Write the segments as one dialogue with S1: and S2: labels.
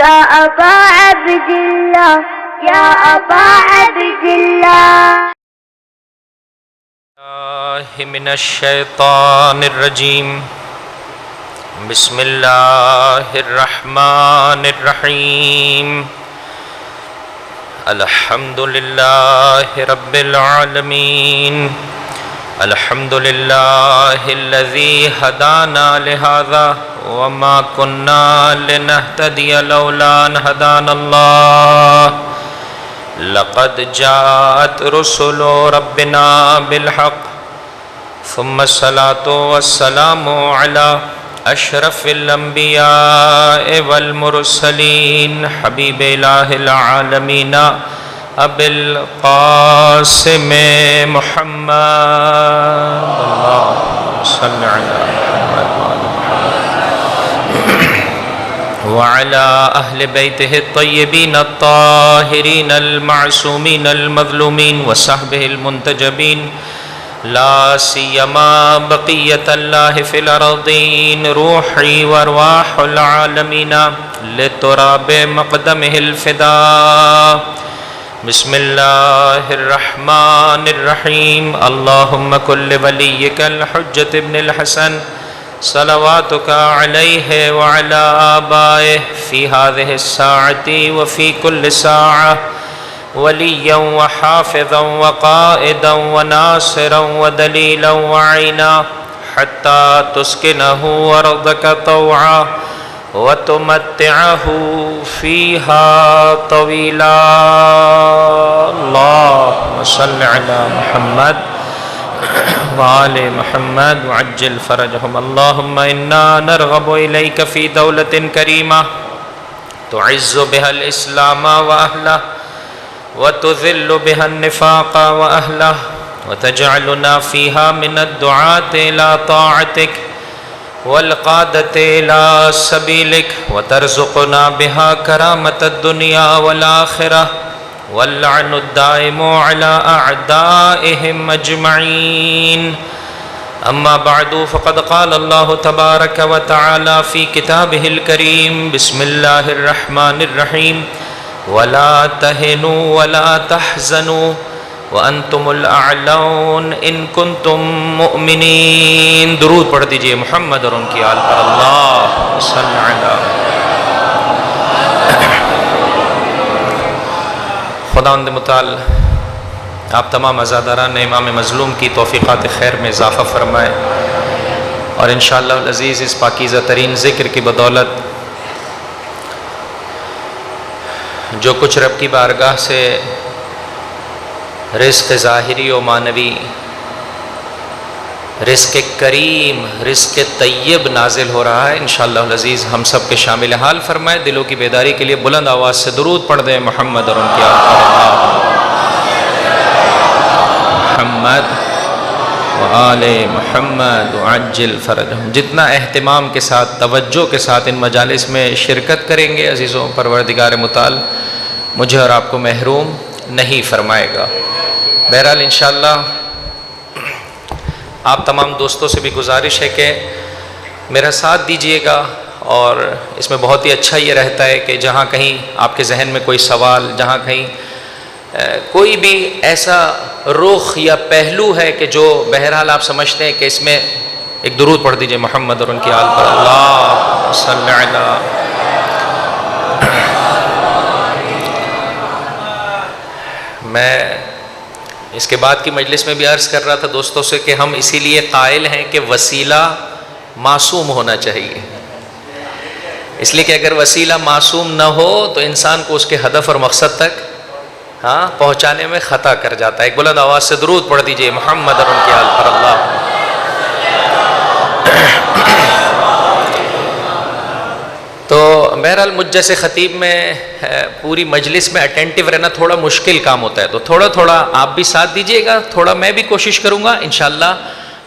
S1: يا أبا عبد الله يا أبا عبد الله.
S2: من الشيطان الرجيم. بسم الله الرحمن الرحيم. الحمد لله رب العالمين. الحمد لله الذي هدانا لهذا وما كنا لنهتدي لولا أن هدانا الله. لقد جاءت رسل ربنا بالحق ثم الصلاة والسلام على أشرف الأنبياء والمرسلين حبيب إله العالمين أبي القاسم محمد. اللهم صل على محمد وعلى أهل بيته الطيبين الطاهرين المعصومين المظلومين وصحبه المنتجبين لا سيما بقية الله في الأرضين روحي وأرواح العالمين لتراب مقدمه الفداء. بسم الله الرحمن الرحيم. اللهم كن لوليك الحجة ابن الحسن صلواتك عليه وعلى آبائه في هذه الساعة وفي كل ساعة وليا وحافظا وقائدا وناصرا ودليلا وعينا حتى تسكنه أرضك طوعا وتمتعه فيها طويلا. اللهم صل على محمد وآل محمد وعجل فرجهم. اللهم إنا نرغب إليك في دولة كريمة تعز بها الإسلام وأهله وتذل بها النفاق وأهله وتجعلنا فيها من الدعاة إلى طاعتك والقادة إلى سبيلك وترزقنا بها كرامة الدنيا والآخرة واللعن الدائم على أعدائهم أجمعين. أما بعد فقد قال الله تبارك وتعالى في كتابه الكريم. بسم الله الرحمن الرحيم. ولا تهنوا ولا تحزنوا وأنتم الأعلون إن كنتم مؤمنين. درود پڑھ دیجئے محمد اور ان کی آل پر. اللہ صلی علی. خداوند متعال آپ تمام عزاداران امام مظلوم کی توفیقات خیر میں اضافہ فرمائے اور انشاءاللہ العزیز اس پاکیزہ ترین ذکر کی بدولت جو کچھ رب کی بارگاہ سے رزق ظاہری و معنوی، رزق کریم، رزق طیب نازل ہو رہا ہے، انشاءاللہ العزیز ہم سب کے شامل حال فرمائے. دلوں کی بیداری کے لیے بلند آواز سے درود پڑھ دیں محمد اور ان کی آل پر. محمد وآل محمد وعجل فرجهم. جتنا اہتمام کے ساتھ، توجہ کے ساتھ ان مجالس میں شرکت کریں گے عزیزوں، پروردگار متعال مجھے اور آپ کو محروم نہیں فرمائے گا. بہرحال انشاءاللہ آپ تمام دوستوں سے بھی گزارش ہے کہ میرا ساتھ دیجئے گا، اور اس میں بہت ہی اچھا یہ رہتا ہے کہ جہاں کہیں آپ کے ذہن میں کوئی سوال، جہاں کہیں کوئی بھی ایسا رخ یا پہلو ہے کہ جو بہرحال آپ سمجھتے ہیں کہ اس میں ایک درود پڑھ دیجئے محمد اور ان کی آل پر. اللہ صلی علی. میں اس کے بعد کی مجلس میں بھی عرض کر رہا تھا دوستوں سے کہ ہم اسی لیے قائل ہیں کہ وسیلہ معصوم ہونا چاہیے، اس لیے کہ اگر وسیلہ معصوم نہ ہو تو انسان کو اس کے ہدف اور مقصد تک پہنچانے میں خطا کر جاتا ہے. ایک بلند آواز سے درود پڑھ دیجئے محمد اور ان کی آل پر. اللہ. تو بہرحال مجھ جیسے خطیب میں پوری مجلس میں اٹینٹیو رہنا تھوڑا مشکل کام ہوتا ہے، تو تھوڑا تھوڑا آپ بھی ساتھ دیجئے گا، تھوڑا میں بھی کوشش کروں گا. انشاءاللہ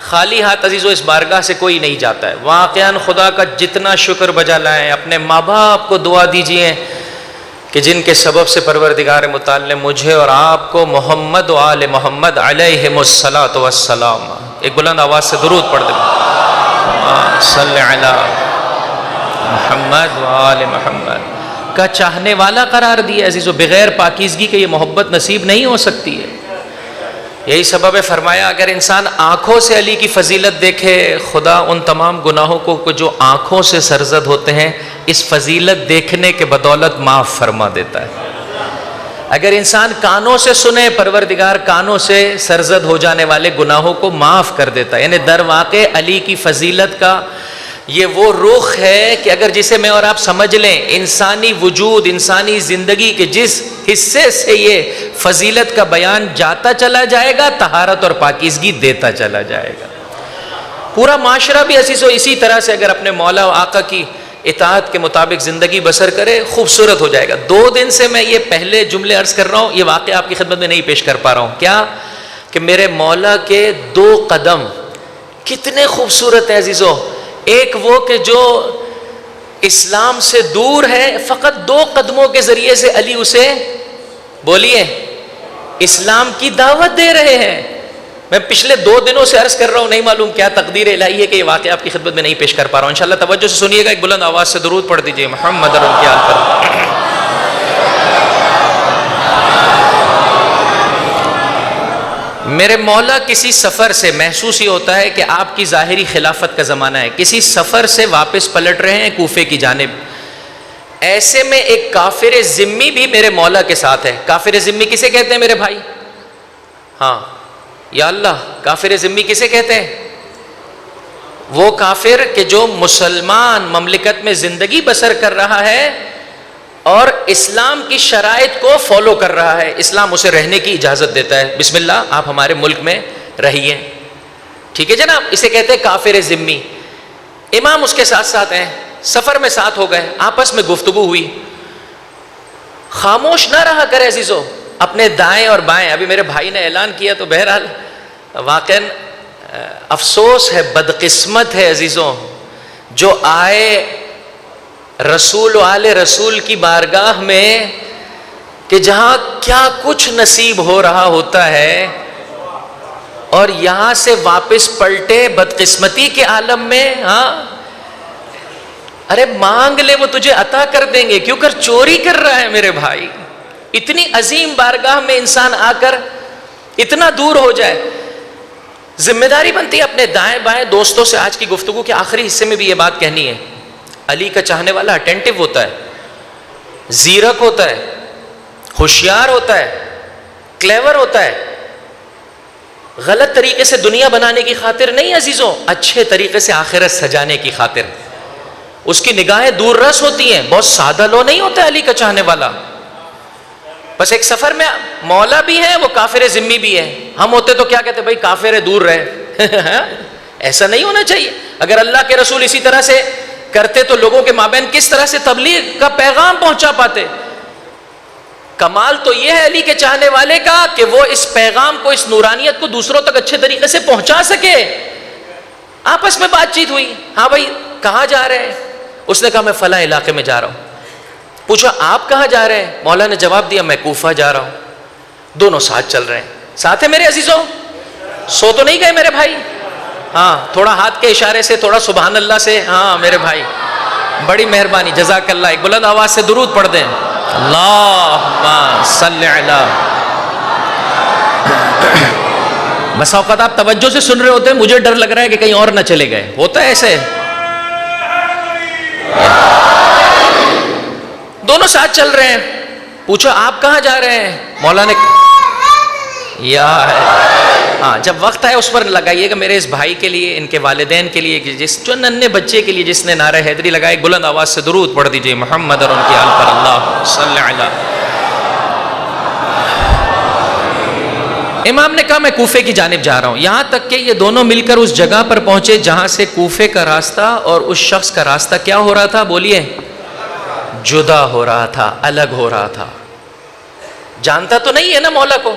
S2: خالی ہاتھ عزیزو اس بارگاہ سے کوئی نہیں جاتا ہے. واقعاً خدا کا جتنا شکر بجا لائیں، اپنے ماں باپ کو دعا دیجئے کہ جن کے سبب سے پروردگار متعال نے مجھے اور آپ کو محمد و آل محمد علیہم الصلاۃ والسلام. ایک بلند آواز سے درود پڑھ دیں. صلی علی محمد و آل محمد. کا چاہنے والا قرار دیا عزیزو. بغیر پاکیزگی کے یہ محبت نصیب نہیں ہو سکتی ہے. یہی سبب ہے فرمایا اگر انسان آنکھوں سے علی کی فضیلت دیکھے خدا ان تمام گناہوں کو جو آنکھوں سے سرزد ہوتے ہیں اس فضیلت دیکھنے کے بدولت معاف فرما دیتا ہے. اگر انسان کانوں سے سنے پروردگار کانوں سے سرزد ہو جانے والے گناہوں کو معاف کر دیتا ہے. یعنی در واقع علی کی فضیلت کا یہ وہ رخ ہے کہ اگر جسے میں اور آپ سمجھ لیں انسانی وجود انسانی زندگی کے جس حصے سے یہ فضیلت کا بیان جاتا چلا جائے گا طہارت اور پاکیزگی دیتا چلا جائے گا. پورا معاشرہ بھی عزیزو اسی طرح سے اگر اپنے مولا و آقا کی اطاعت کے مطابق زندگی بسر کرے خوبصورت ہو جائے گا. 2 دن سے میں یہ پہلے جملے عرض کر رہا ہوں, یہ واقعہ آپ کی خدمت میں نہیں پیش کر پا رہا ہوں. کیا کہ میرے مولا کے 2 قدم کتنے خوبصورت ہیں عزیزو. ایک وہ کہ جو اسلام سے دور ہے فقط 2 قدموں کے ذریعے سے علی اسے بولیے اسلام کی دعوت دے رہے ہیں. میں پچھلے 2 دنوں سے عرض کر رہا ہوں, نہیں معلوم کیا تقدیر الہی ہے کہ یہ واقعہ آپ کی خدمت میں نہیں پیش کر پا رہا ہوں. انشاءاللہ توجہ سے سنیے گا, ایک بلند آواز سے درود پڑھ دیجئے محمد اور ان کے آل پر. میرے مولا کسی سفر سے محسوس ہی ہوتا ہے کہ آپ کی ظاہری خلافت کا زمانہ ہے, کسی سفر سے واپس پلٹ رہے ہیں کوفے کی جانب. ایسے میں ایک کافر ذمی بھی میرے مولا کے ساتھ ہے. کافر ذمی کسے کہتے ہیں میرے بھائی؟ ہاں یا اللہ, کافر ذمی کسے کہتے ہیں؟ وہ کافر کہ جو مسلمان مملکت میں زندگی بسر کر رہا ہے اور اسلام کی شرائط کو فالو کر رہا ہے, اسلام اسے رہنے کی اجازت دیتا ہے. بسم اللہ آپ ہمارے ملک میں رہیے, ٹھیک ہے جناب, اسے کہتے ہیں کافر ذمی. امام اس کے ساتھ ساتھ ہیں, سفر میں ساتھ ہو گئے, آپس میں گفتگو ہوئی. خاموش نہ رہا کرے عزیزو, اپنے دائیں اور بائیں. ابھی میرے بھائی نے اعلان کیا تو بہرحال واقعاً افسوس ہے, بدقسمت ہے عزیزوں, جو آئے رسول و آل رسول کی بارگاہ میں کہ جہاں کیا کچھ نصیب ہو رہا ہوتا ہے اور یہاں سے واپس پلٹے بدقسمتی کے عالم میں. ہاں ارے مانگ لے وہ تجھے عطا کر دیں گے, کیوں کر چوری کر رہا ہے میرے بھائی. اتنی عظیم بارگاہ میں انسان آ کر اتنا دور ہو جائے. ذمہ داری بنتی ہے اپنے دائیں بائیں دوستوں سے. آج کی گفتگو کے آخری حصے میں بھی یہ بات کہنی ہے, علی کا چاہنے والا اٹینٹو ہوتا ہے, زیرک ہوتا ہے, ہوشیار ہوتا ہے, کلیور ہوتا ہے. غلط طریقے سے دنیا بنانے کی خاطر نہیں عزیزوں, اچھے طریقے سے آخرت سجانے کی خاطر. اس کی نگاہیں دور رس ہوتی ہیں, بہت سادہ لو نہیں ہوتا علی کا چاہنے والا. بس ایک سفر میں مولا بھی ہے, وہ کافر ذمی بھی ہے. ہم ہوتے تو کیا کہتے, بھائی کافر ہے دور رہے. ایسا نہیں ہونا چاہیے. اگر اللہ کے رسول اسی طرح سے کرتے تو لوگوں کے مابین کس طرح سے تبلیغ کا پیغام پہنچا پاتے. کمال تو یہ ہے علی کے چاہنے والے کا کہ وہ اس پیغام کو, اس نورانیت کو دوسروں تک اچھے طریقے سے پہنچا سکے. آپس میں بات چیت ہوئی, ہاں بھائی کہاں جا رہے ہیں؟ اس نے کہا میں فلاں علاقے میں جا رہا ہوں. پوچھا آپ کہاں جا رہے ہیں؟ مولا نے جواب دیا میں کوفہ جا رہا ہوں. دونوں ساتھ چل رہے ہیں. ساتھ ہے میرے عزیزوں, سو تو نہیں گئے میرے بھائی؟ ہاں تھوڑا ہاتھ کے اشارے سے, تھوڑا سبحان اللہ سے. ہاں میرے بھائی بڑی مہربانی, جزاک اللہ. ایک بلند آواز سے درود پڑھ دیں, اللہم صلی علی. بس اوقات آپ توجہ سے سن رہے ہوتے ہیں, مجھے ڈر لگ رہا ہے کہ کہیں اور نہ چلے گئے. ہوتا ہے ایسے. دونوں ساتھ چل رہے ہیں. پوچھا آپ کہاں جا رہے ہیں؟ مولا نے یا ہاں جب وقت آئے اس پر لگائیے گا میرے اس بھائی کے لیے, ان کے والدین کے لیے, جس جو ننھے بچے کے لیے جس نے نعرہ حیدری لگائے. ایک بلند آواز سے درود پڑھ دیجئے محمد اور ان کی آل پر. اللہ صلی علی. امام نے کہا میں کوفے کی جانب جا رہا ہوں. یہاں تک کہ یہ دونوں مل کر اس جگہ پر پہنچے جہاں سے کوفے کا راستہ اور اس شخص کا راستہ کیا ہو رہا تھا؟ بولیے جدا ہو رہا تھا, الگ ہو رہا تھا. جانتا تو نہیں ہے نا مولا کو.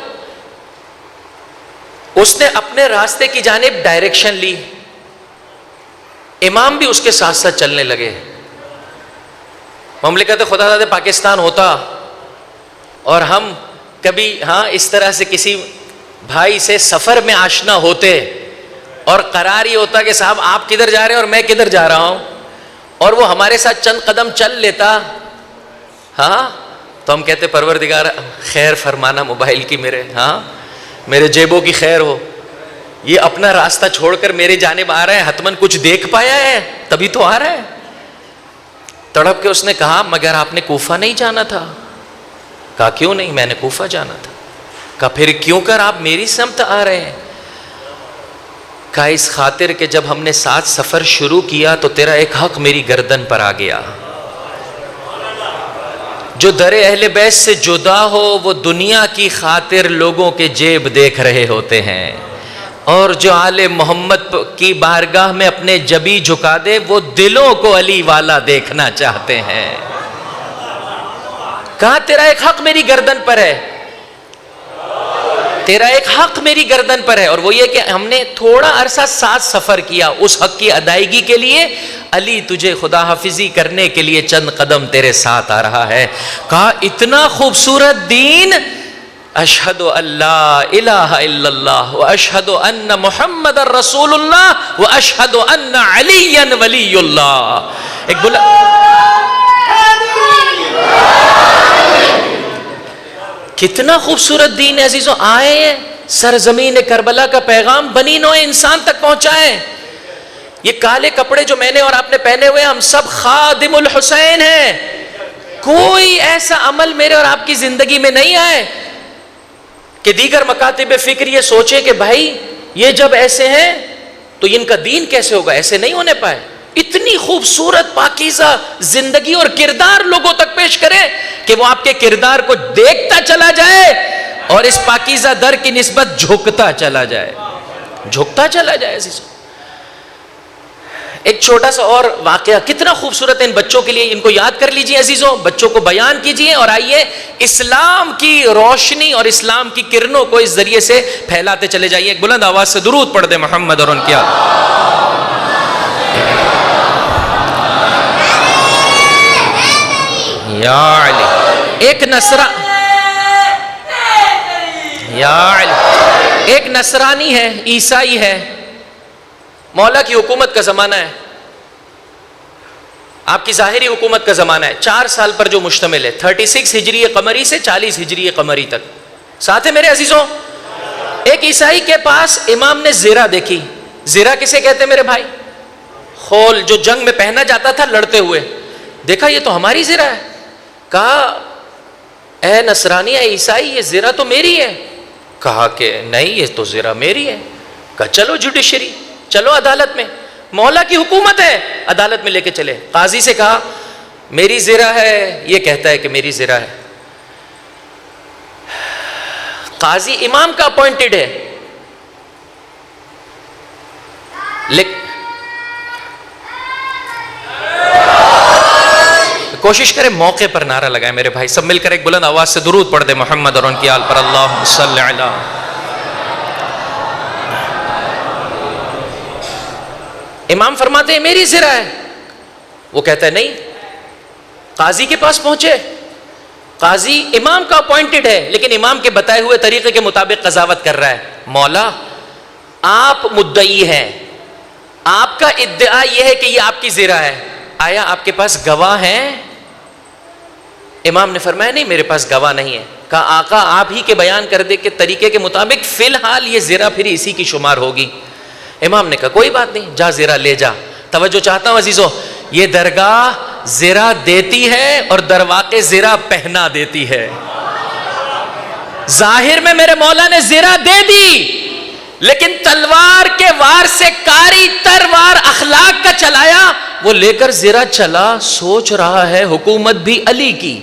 S2: اس نے اپنے راستے کی جانب ڈائریکشن لی. امام بھی اس کے ساتھ ساتھ چلنے لگے. مملکت خدا داد پاکستان ہوتا اور ہم کبھی ہاں اس طرح سے کسی بھائی سے سفر میں آشنا ہوتے اور قرار یہ ہوتا کہ صاحب آپ کدھر جا رہے ہیں اور میں کدھر جا رہا ہوں, اور وہ ہمارے ساتھ چند قدم چل لیتا, ہاں تو ہم کہتے پروردگار خیر فرمانا موبائل کی میرے، ہاں میرے جیبوں کی خیر ہو، یہ اپنا راستہ چھوڑ کر میرے جانب آ رہا ہے، حتماً کچھ دیکھ پایا ہے تبھی تو آ رہا ہے۔ تڑپ کے اس نے کہا مگر آپ نے کوفہ نہیں جانا تھا؟ کہا کیوں نہیں، میں نے کوفہ جانا تھا۔ کہا پھر کیوں کر آپ میری سمت آ رہے ہیں؟ کہا اس خاطر کہ جب ہم نے ساتھ سفر شروع کیا تو تیرا ایک حق میری گردن پر آ گیا۔ جو در اہل بیت سے جدا ہو وہ دنیا کی خاطر لوگوں کے جیب دیکھ رہے ہوتے ہیں، اور جو آل محمد کی بارگاہ میں اپنے جبی جھکا دے وہ دلوں کو علی والا دیکھنا چاہتے ہیں۔ کہا تیرا ایک حق میری گردن پر ہے، تیرا ایک حق میری گردن پر ہے، اور وہ یہ کہ ہم نے تھوڑا عرصہ ساتھ سفر کیا، اس حق کی ادائیگی کے لیے علی تجھے خدا حافظی کرنے کے لیے چند قدم تیرے ساتھ آ رہا ہے۔ کہا اتنا خوبصورت دین، اشہد ان لا الہ الا اللہ واشہد ان محمد رسول اللہ واشہد ان علی ولی اللہ۔ ایک بولا کتنا خوبصورت دین ہے عزیزوں، آئے ہیں سرزمین کربلا کا پیغام بنی نوع انسان تک پہنچائیں۔ یہ کالے کپڑے جو میں نے اور آپ نے پہنے ہوئے ہم سب خادم الحسین ہیں، کوئی ایسا عمل میرے اور آپ کی زندگی میں نہیں آئے کہ دیگر مکاتب فکر یہ سوچے کہ بھائی یہ جب ایسے ہیں تو ان کا دین کیسے ہوگا، ایسے نہیں ہونے پائے۔ اتنی خوبصورت پاکیزہ زندگی اور کردار لوگوں تک پیش کریں کہ وہ آپ کے کردار کو دیکھتا چلا جائے اور اس پاکیزہ در کی نسبت جھکتا چلا جائے، جھکتا چلا جائے عزیزوں۔ ایک چھوٹا سا اور واقعہ کتنا خوبصورت ہے ان بچوں کے لیے، ان کو یاد کر لیجئے عزیزوں، بچوں کو بیان کیجئے اور آئیے اسلام کی روشنی اور اسلام کی کرنوں کو اس ذریعے سے پھیلاتے چلے جائیے۔ ایک بلند آواز سے درود پڑھ دے محمد اور ان کی آل۔ یا علی ایک نصرانی ہے، عیسائی ہے، مولا کی حکومت کا زمانہ ہے، آپ کی ظاہری حکومت کا زمانہ ہے، 4 سال پر جو مشتمل ہے، 36 ہجری قمری سے 40 ہجری قمری تک۔ ساتھ ہے میرے عزیزوں، ایک عیسائی کے پاس امام نے زرہ دیکھی۔ زرہ کسے کہتے ہیں میرے بھائی؟ خول جو جنگ میں پہنا جاتا تھا لڑتے ہوئے۔ دیکھا یہ تو ہماری زرہ ہے۔ کہا اے نصرانی، اے عیسائی، یہ زرہ تو میری ہے۔ کہا کہ نہیں یہ تو زرہ میری ہے۔ کہا چلو جوڈیشری، چلو عدالت میں، مولا کی حکومت ہے، عدالت میں لے کے چلے۔ قاضی سے کہا میری زرہ ہے، یہ کہتا ہے کہ میری زرہ ہے۔ قاضی امام کا اپوائنٹڈ ہے، لیکن کوشش کرے موقع پر نعرہ لگائے میرے بھائی، سب مل کر ایک بلند آواز سے درود پڑھ دے محمد اور ان کی آل پر، اللہم صلی علی۔ امام فرماتے ہیں میری زرہ ہے، وہ کہتا ہے نہیں۔ قاضی کے پاس پہنچے، قاضی امام کا اپوائنٹڈ ہے لیکن امام کے بتائے ہوئے طریقے کے مطابق قضاوت کر رہا ہے۔ مولا آپ مدعی ہیں، آپ کا ادعا یہ ہے کہ یہ آپ کی زرہ ہے، آیا آپ کے پاس گواہ ہیں؟ امام نے فرمایا نہیں میرے پاس گواہ نہیں ہے۔ کہا آقا آپ ہی کے بیان کر دے کہ طریقے کے مطابق فی الحال یہ زرہ پھر اسی کی شمار ہوگی۔ امام نے کہا کوئی بات نہیں، جا زرہ لے جا۔ توجہ چاہتا ہوں عزیزو، یہ درگاہ زرہ دیتی ہے اور درواقع زرہ پہنا دیتی ہے۔ ظاہر میں میرے مولا نے زرہ دے دی، لیکن تلوار کے وار سے کاری تر وار اخلاق کا چلایا، وہ لے کر زرہ چلا، سوچ رہا ہے حکومت بھی علی کی،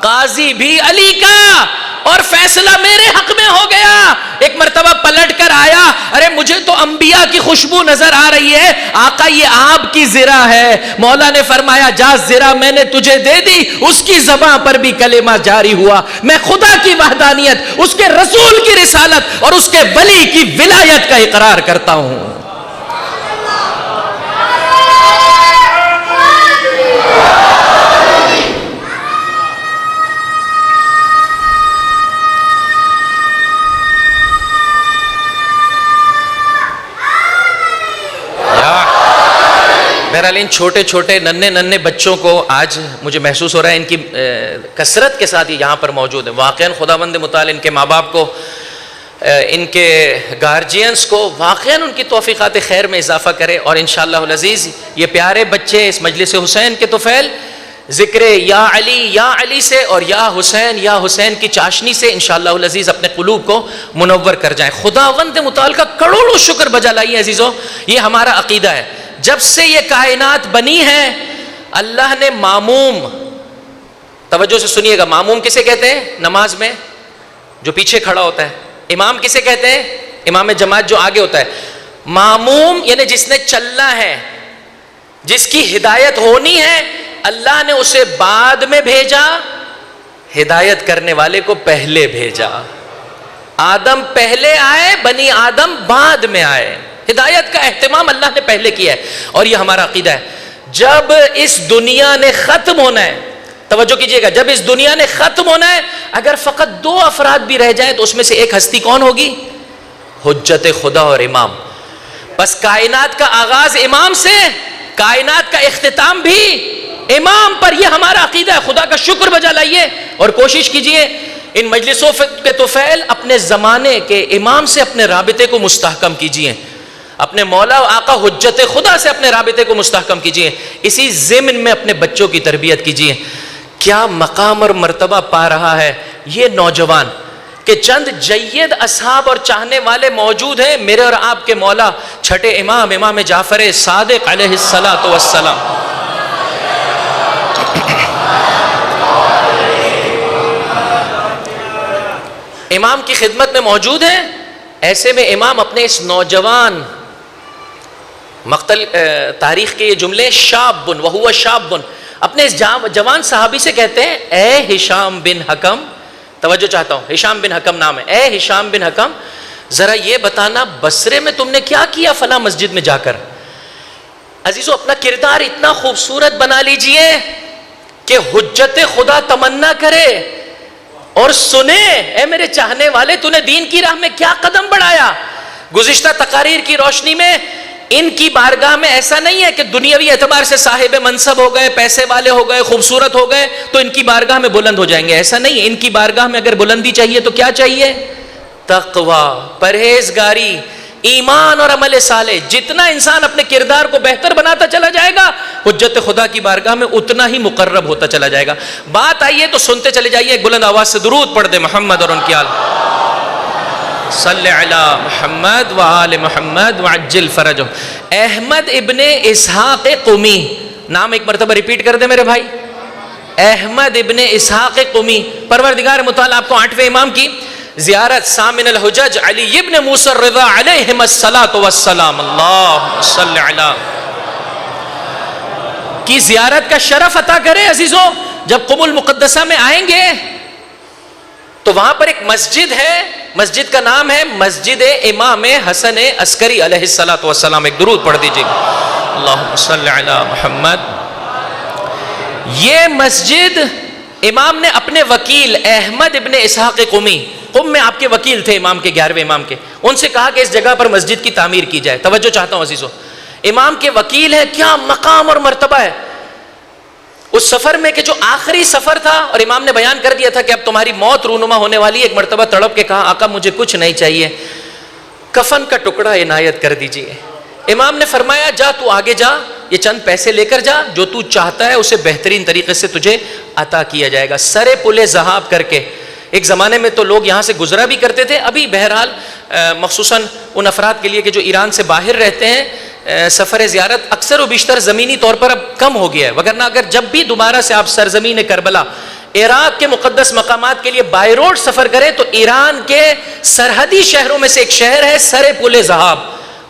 S2: قاضی بھی علی کا، اور فیصلہ میرے حق میں ہو گیا۔ ایک مرتبہ پلٹ کر آیا، ارے مجھے تو انبیاء کی خوشبو نظر آ رہی ہے، آقا یہ آپ کی زرہ ہے۔ مولا نے فرمایا جا زرہ میں نے تجھے دے دی، اس کی زبان پر بھی کلمہ جاری ہوا، میں خدا کی وحدانیت، اس کے رسول کی رسالت اور اس کے ولی کی ولایت کا اقرار کرتا ہوں۔ بہرحال ان چھوٹے چھوٹے ننھے بچوں کو آج مجھے محسوس ہو رہا ہے ان کی کثرت کے ساتھ یہاں پر موجود ہیں. واقعاً خداوند متعال ان کے ماں باپ کو، ان کے گارجینس کو واقعاً ان کی توفیقات خیر میں اضافہ کرے، اور انشاءاللہ العزیز یہ پیارے بچے اس مجلس حسین کے طفیل ذکر یا علی سے اور یا حسین کی چاشنی سے انشاءاللہ العزیز اپنے قلوب کو منور کر جائیں. خداوند متعال کا کروڑوں شکر بجا لائیے عزیزو. یہ ہمارا عقیدہ ہے. جب سے یہ کائنات بنی ہے اللہ نے معموم، توجہ سے سنیے گا، معموم کسے کہتے ہیں؟ نماز میں جو پیچھے کھڑا ہوتا ہے. امام کسے کہتے ہیں؟ امام جماعت جو آگے ہوتا ہے. معموم یعنی جس نے چلنا ہے، جس کی ہدایت ہونی ہے، اللہ نے اسے بعد میں بھیجا، ہدایت کرنے والے کو پہلے بھیجا. آدم پہلے آئے، بنی آدم بعد میں آئے. ہدایت کا اہتمام اللہ نے پہلے کیا ہے، اور یہ ہمارا عقیدہ ہے. جب اس دنیا نے ختم ہونا ہے، توجہ کیجئے گا، جب اس دنیا نے ختم ہونا ہے، اگر فقط 2 افراد بھی رہ جائیں تو اس میں سے ایک ہستی کون ہوگی؟ حجت خدا اور امام. بس کائنات کا آغاز امام سے، کائنات کا اختتام بھی امام پر. یہ ہمارا عقیدہ ہے. خدا کا شکر بجا لائیے اور کوشش کیجئے ان مجلسوں کے طفیل اپنے زمانے کے امام سے اپنے رابطے کو مستحکم کیجئے، اپنے مولا و آقا حجت خدا سے اپنے رابطے کو مستحکم کیجئے. اسی ضمن میں اپنے بچوں کی تربیت کیجئے. کیا مقام اور مرتبہ پا رہا ہے یہ نوجوان کہ چند جید اصحاب اور چاہنے والے موجود ہیں. میرے اور آپ کے مولا چھٹے امام جعفر صادق علیہ الصلوۃ والسلام امام کی خدمت میں موجود ہیں. ایسے میں امام اپنے اس نوجوان مقتل تاریخ کے یہ جملے شاب وہو شاب، اپنے اس جوان صحابی سے کہتے ہیں اے ہشام بن حکم، توجہ چاہتا ہوں، ہشام بن حکم نام ہے، اے ہشام بن حکم ذرا یہ بتانا بصرے میں تم نے کیا کیا فلاں مسجد میں جا کر. عزیزو اپنا کردار اتنا خوبصورت بنا لیجئے کہ حجت خدا تمنا کرے اور سنے اے میرے چاہنے والے تو نے دین کی راہ میں کیا قدم بڑھایا. گزشتہ تقاریر کی روشنی میں ان کی بارگاہ میں ایسا نہیں ہے کہ دنیاوی اعتبار سے صاحب منصب ہو گئے، پیسے والے ہو گئے، خوبصورت ہو گئے تو ان کی بارگاہ میں بلند ہو جائیں گے. ایسا نہیں ہے. ان کی بارگاہ میں اگر بلندی چاہیے تو کیا چاہیے؟ تقوی، پرہیزگاری، ایمان اور عمل صالح. جتنا انسان اپنے کردار کو بہتر بناتا چلا جائے گا حجت خدا کی بارگاہ میں اتنا ہی مقرب ہوتا چلا جائے گا. بات آئیے تو سنتے چلے جائیے. ایک بلند آواز سے درود پڑھ دے محمد اور ان کی آل صلی علی محمد و آل محمد وعجل فرجہ. احمد ابن اسحاق قمی، نام ایک مرتبہ ریپیٹ کر دے میرے بھائی. احمد ابن اسحاق قمی. پروردگار متعال آپ کو 8ویں امام کی زیارت سامن الحجج علی ابن موسیٰ الرضا علیہم الصلاۃ والسلام اللہم صلی علی کی زیارت کا شرف عطا کرے. عزیزو جب قم المقدسہ میں آئیں گے تو وہاں پر ایک مسجد ہے، مسجد کا نام ہے مسجد امام حسن عسکری علیہ الصلوۃ والسلام. ایک درود پڑھ دیجیے اللہم صلی علی محمد. یہ مسجد امام نے اپنے وکیل احمد ابن اسحاق قمی، قم میں آپ کے وکیل تھے امام کے، 11ویں امام کے، ان سے کہا کہ اس جگہ پر مسجد کی تعمیر کی جائے. توجہ چاہتا ہوں عزیزو، امام کے وکیل ہیں، کیا مقام اور مرتبہ ہے. اس سفر میں کہ جو آخری سفر تھا اور امام نے بیان کر دیا تھا کہ اب تمہاری موت رونما ہونے والی. ایک مرتبہ تڑپ کے کہا آقا مجھے کچھ نہیں چاہیے، کفن کا ٹکڑا عنایت کر دیجئے. امام نے فرمایا جا تو آگے جا، یہ چند پیسے لے کر جا، جو تو چاہتا ہے اسے بہترین طریقے سے تجھے عطا کیا جائے گا. سرے پلے ذہاب کر کے، ایک زمانے میں تو لوگ یہاں سے گزرا بھی کرتے تھے، ابھی بہرحال مخصوصاً ان افراد کے لیے کہ جو ایران سے باہر رہتے ہیں سفر زیارت اکثر و بیشتر زمینی طور پر اب کم ہو گیا ہے، وگرنہ اگر جب بھی دوبارہ سے آپ سرزمین کربلا عراق کے مقدس مقامات کے لیے بائی روڈ سفر کریں تو ایران کے سرحدی شہروں میں سے ایک شہر ہے سرے پل ذہاب.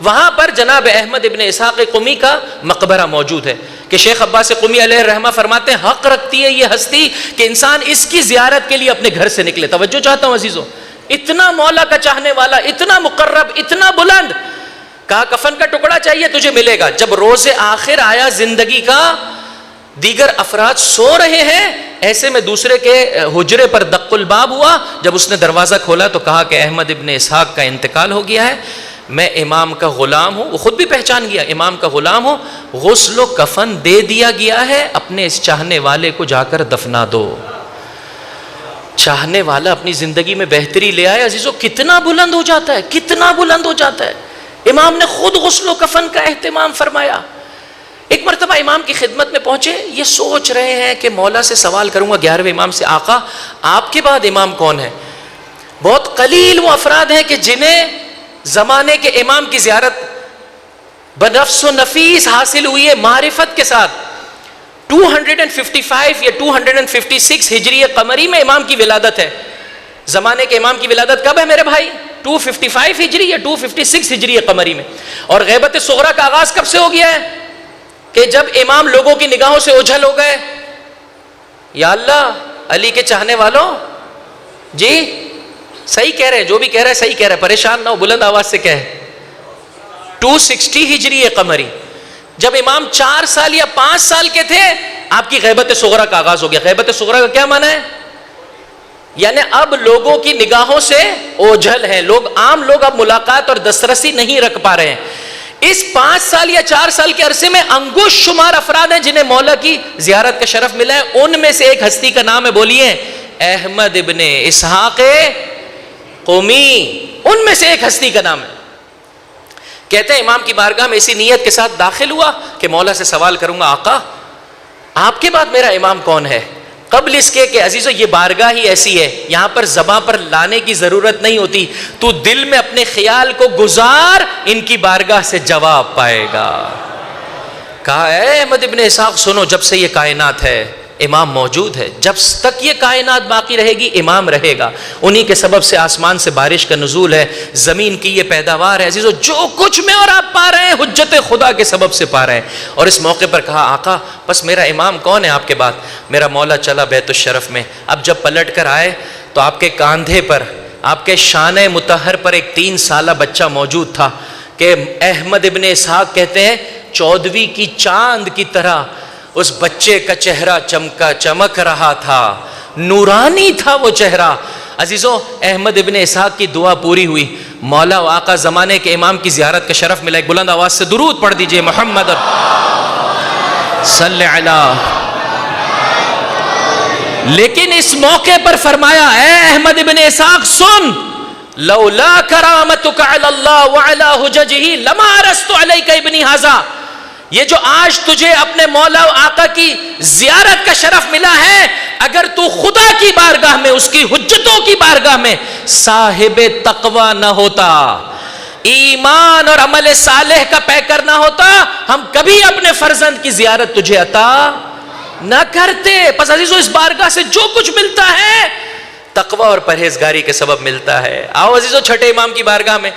S2: وہاں پر جناب احمد ابن اسحاق قمی کا مقبرہ موجود ہے کہ شیخ عباس قمی علیہ الرحمہ فرماتے ہیں حق رکھتی ہے یہ ہستی کہ انسان اس کی زیارت کے لیے اپنے گھر سے نکلے. توجہ چاہتا ہوں عزیزو، اتنا مولا کا چاہنے والا، اتنا مقرب، اتنا بلند. کہا کفن کا ٹکڑا چاہیے تجھے ملے گا. جب روز آخر آیا زندگی کا، دیگر افراد سو رہے ہیں، ایسے میں دوسرے کے حجرے پر دق الباب ہوا. جب اس نے دروازہ کھولا تو کہا کہ احمد ابن اسحاق کا انتقال ہو گیا ہے. میں امام کا غلام ہوں. وہ خود بھی پہچان گیا, امام کا غلام ہوں. غسل و کفن دے دیا گیا ہے, اپنے اس چاہنے والے کو جا کر دفنا دو. چاہنے والا اپنی زندگی میں بہتری لے آئے. عزیزو کتنا بلند ہو جاتا ہے, کتنا بلند ہو جاتا ہے. امام نے خود غسل و کفن کا اہتمام فرمایا. ایک مرتبہ امام کی خدمت میں پہنچے, یہ سوچ رہے ہیں کہ مولا سے سوال کروں گا 11ویں امام سے, آقا آپ کے بعد امام کون ہے؟ بہت قلیل وہ افراد ہیں کہ جنہیں زمانے کے امام کی زیارت بنفس و نفیس حاصل ہوئی ہے معرفت کے ساتھ. 255 یا 256 ہجری قمری میں امام کی ولادت ہے. زمانے کے امام کی ولادت کب ہے میرے بھائی؟ 255 ہجری یا 256 ہجری قمری میں. اور غیبت صغرا کا آغاز کب سے ہو گیا ہے؟ کہ جب امام لوگوں کی نگاہوں سے اوجھل ہو گئے. یا اللہ علی کے چاہنے والوں, جی صحیح کہہ رہے ہیں, جو بھی کہہ رہے ہیں صحیح کہہ رہے ہیں, پریشان نہ ہو, بلند آواز سے کہے. 260 ہجری قمری, جب امام 4 سال یا 5 سال کے تھے آپ کی غیبت صغرا کا آغاز ہو گیا. غیبت صغرا کا کیا معنی ہے؟ یعنی اب لوگوں کی نگاہوں سے اوجھل ہیں, عام لوگ اب ملاقات اور دسترسی نہیں رکھ پا رہے ہیں. اس 5 سال یا 4 سال کے عرصے میں انگوش شمار افراد ہیں جنہیں مولا کی زیارت کا شرف ملا ہے. ان میں سے ایک ہستی کا نام ہے, بولیے, احمد ابن اسحاق قومی. ان میں سے ایک ہستی کا نام ہے. کہتے ہیں امام کی بارگاہ میں اسی نیت کے ساتھ داخل ہوا کہ مولا سے سوال کروں گا, آقا آپ کے بعد میرا امام کون ہے؟ قبل اس کے کہ عزیزو یہ بارگاہ ہی ایسی ہے, یہاں پر زبان پر لانے کی ضرورت نہیں ہوتی, تو دل میں اپنے خیال کو گزار, ان کی بارگاہ سے جواب پائے گا. کہا اے احمد ابن اسحاق سنو, جب سے یہ کائنات ہے امام موجود ہے, جب تک یہ کائنات باقی رہے گی امام رہے گا. انہی کے سبب سے آسمان سے بارش کا نزول ہے, زمین کی یہ پیداوار ہے. عزیزو جو کچھ میں اور آپ پا رہے ہیں حجت خدا کے سبب سے پا رہے ہیں. اور اس موقع پر کہا آقا بس میرا امام کون ہے آپ کے بعد؟ میرا مولا چلا بیت الشرف میں. اب جب پلٹ کر آئے تو آپ کے کاندھے پر, آپ کے شانہ مطہر پر ایک 3 سالہ بچہ موجود تھا کہ احمد ابن اسحاق کہتے ہیں 14ویں کی چاند کی طرح اس بچے کا چہرہ چمک رہا تھا, نورانی تھا وہ چہرہ. عزیزو احمد ابن اسحاق کی دعا پوری ہوئی, مولا و آقا زمانے کے امام کی زیارت کا شرف ملا. ایک بلند آواز سے درود پڑھ دیجئے, محمد صلی علی. لیکن اس موقع پر فرمایا اے احمد ابن اسحاق سن, لولا کرامتک علی اللہ وعلی حججہ لما عرضت علیک ابنی ھذا. یہ جو آج تجھے اپنے مولا و آقا کی زیارت کا شرف ملا ہے, اگر تو خدا کی بارگاہ میں, اس کی حجتوں کی بارگاہ میں صاحب تقوی نہ ہوتا, ایمان اور عمل صالح کا پیکر نہ ہوتا, ہم کبھی اپنے فرزند کی زیارت تجھے عطا نہ کرتے. پس عزیزو اس بارگاہ سے جو کچھ ملتا ہے تقوی اور پرہیزگاری کے سبب ملتا ہے. آؤ عزیزو چھٹے امام کی بارگاہ میں.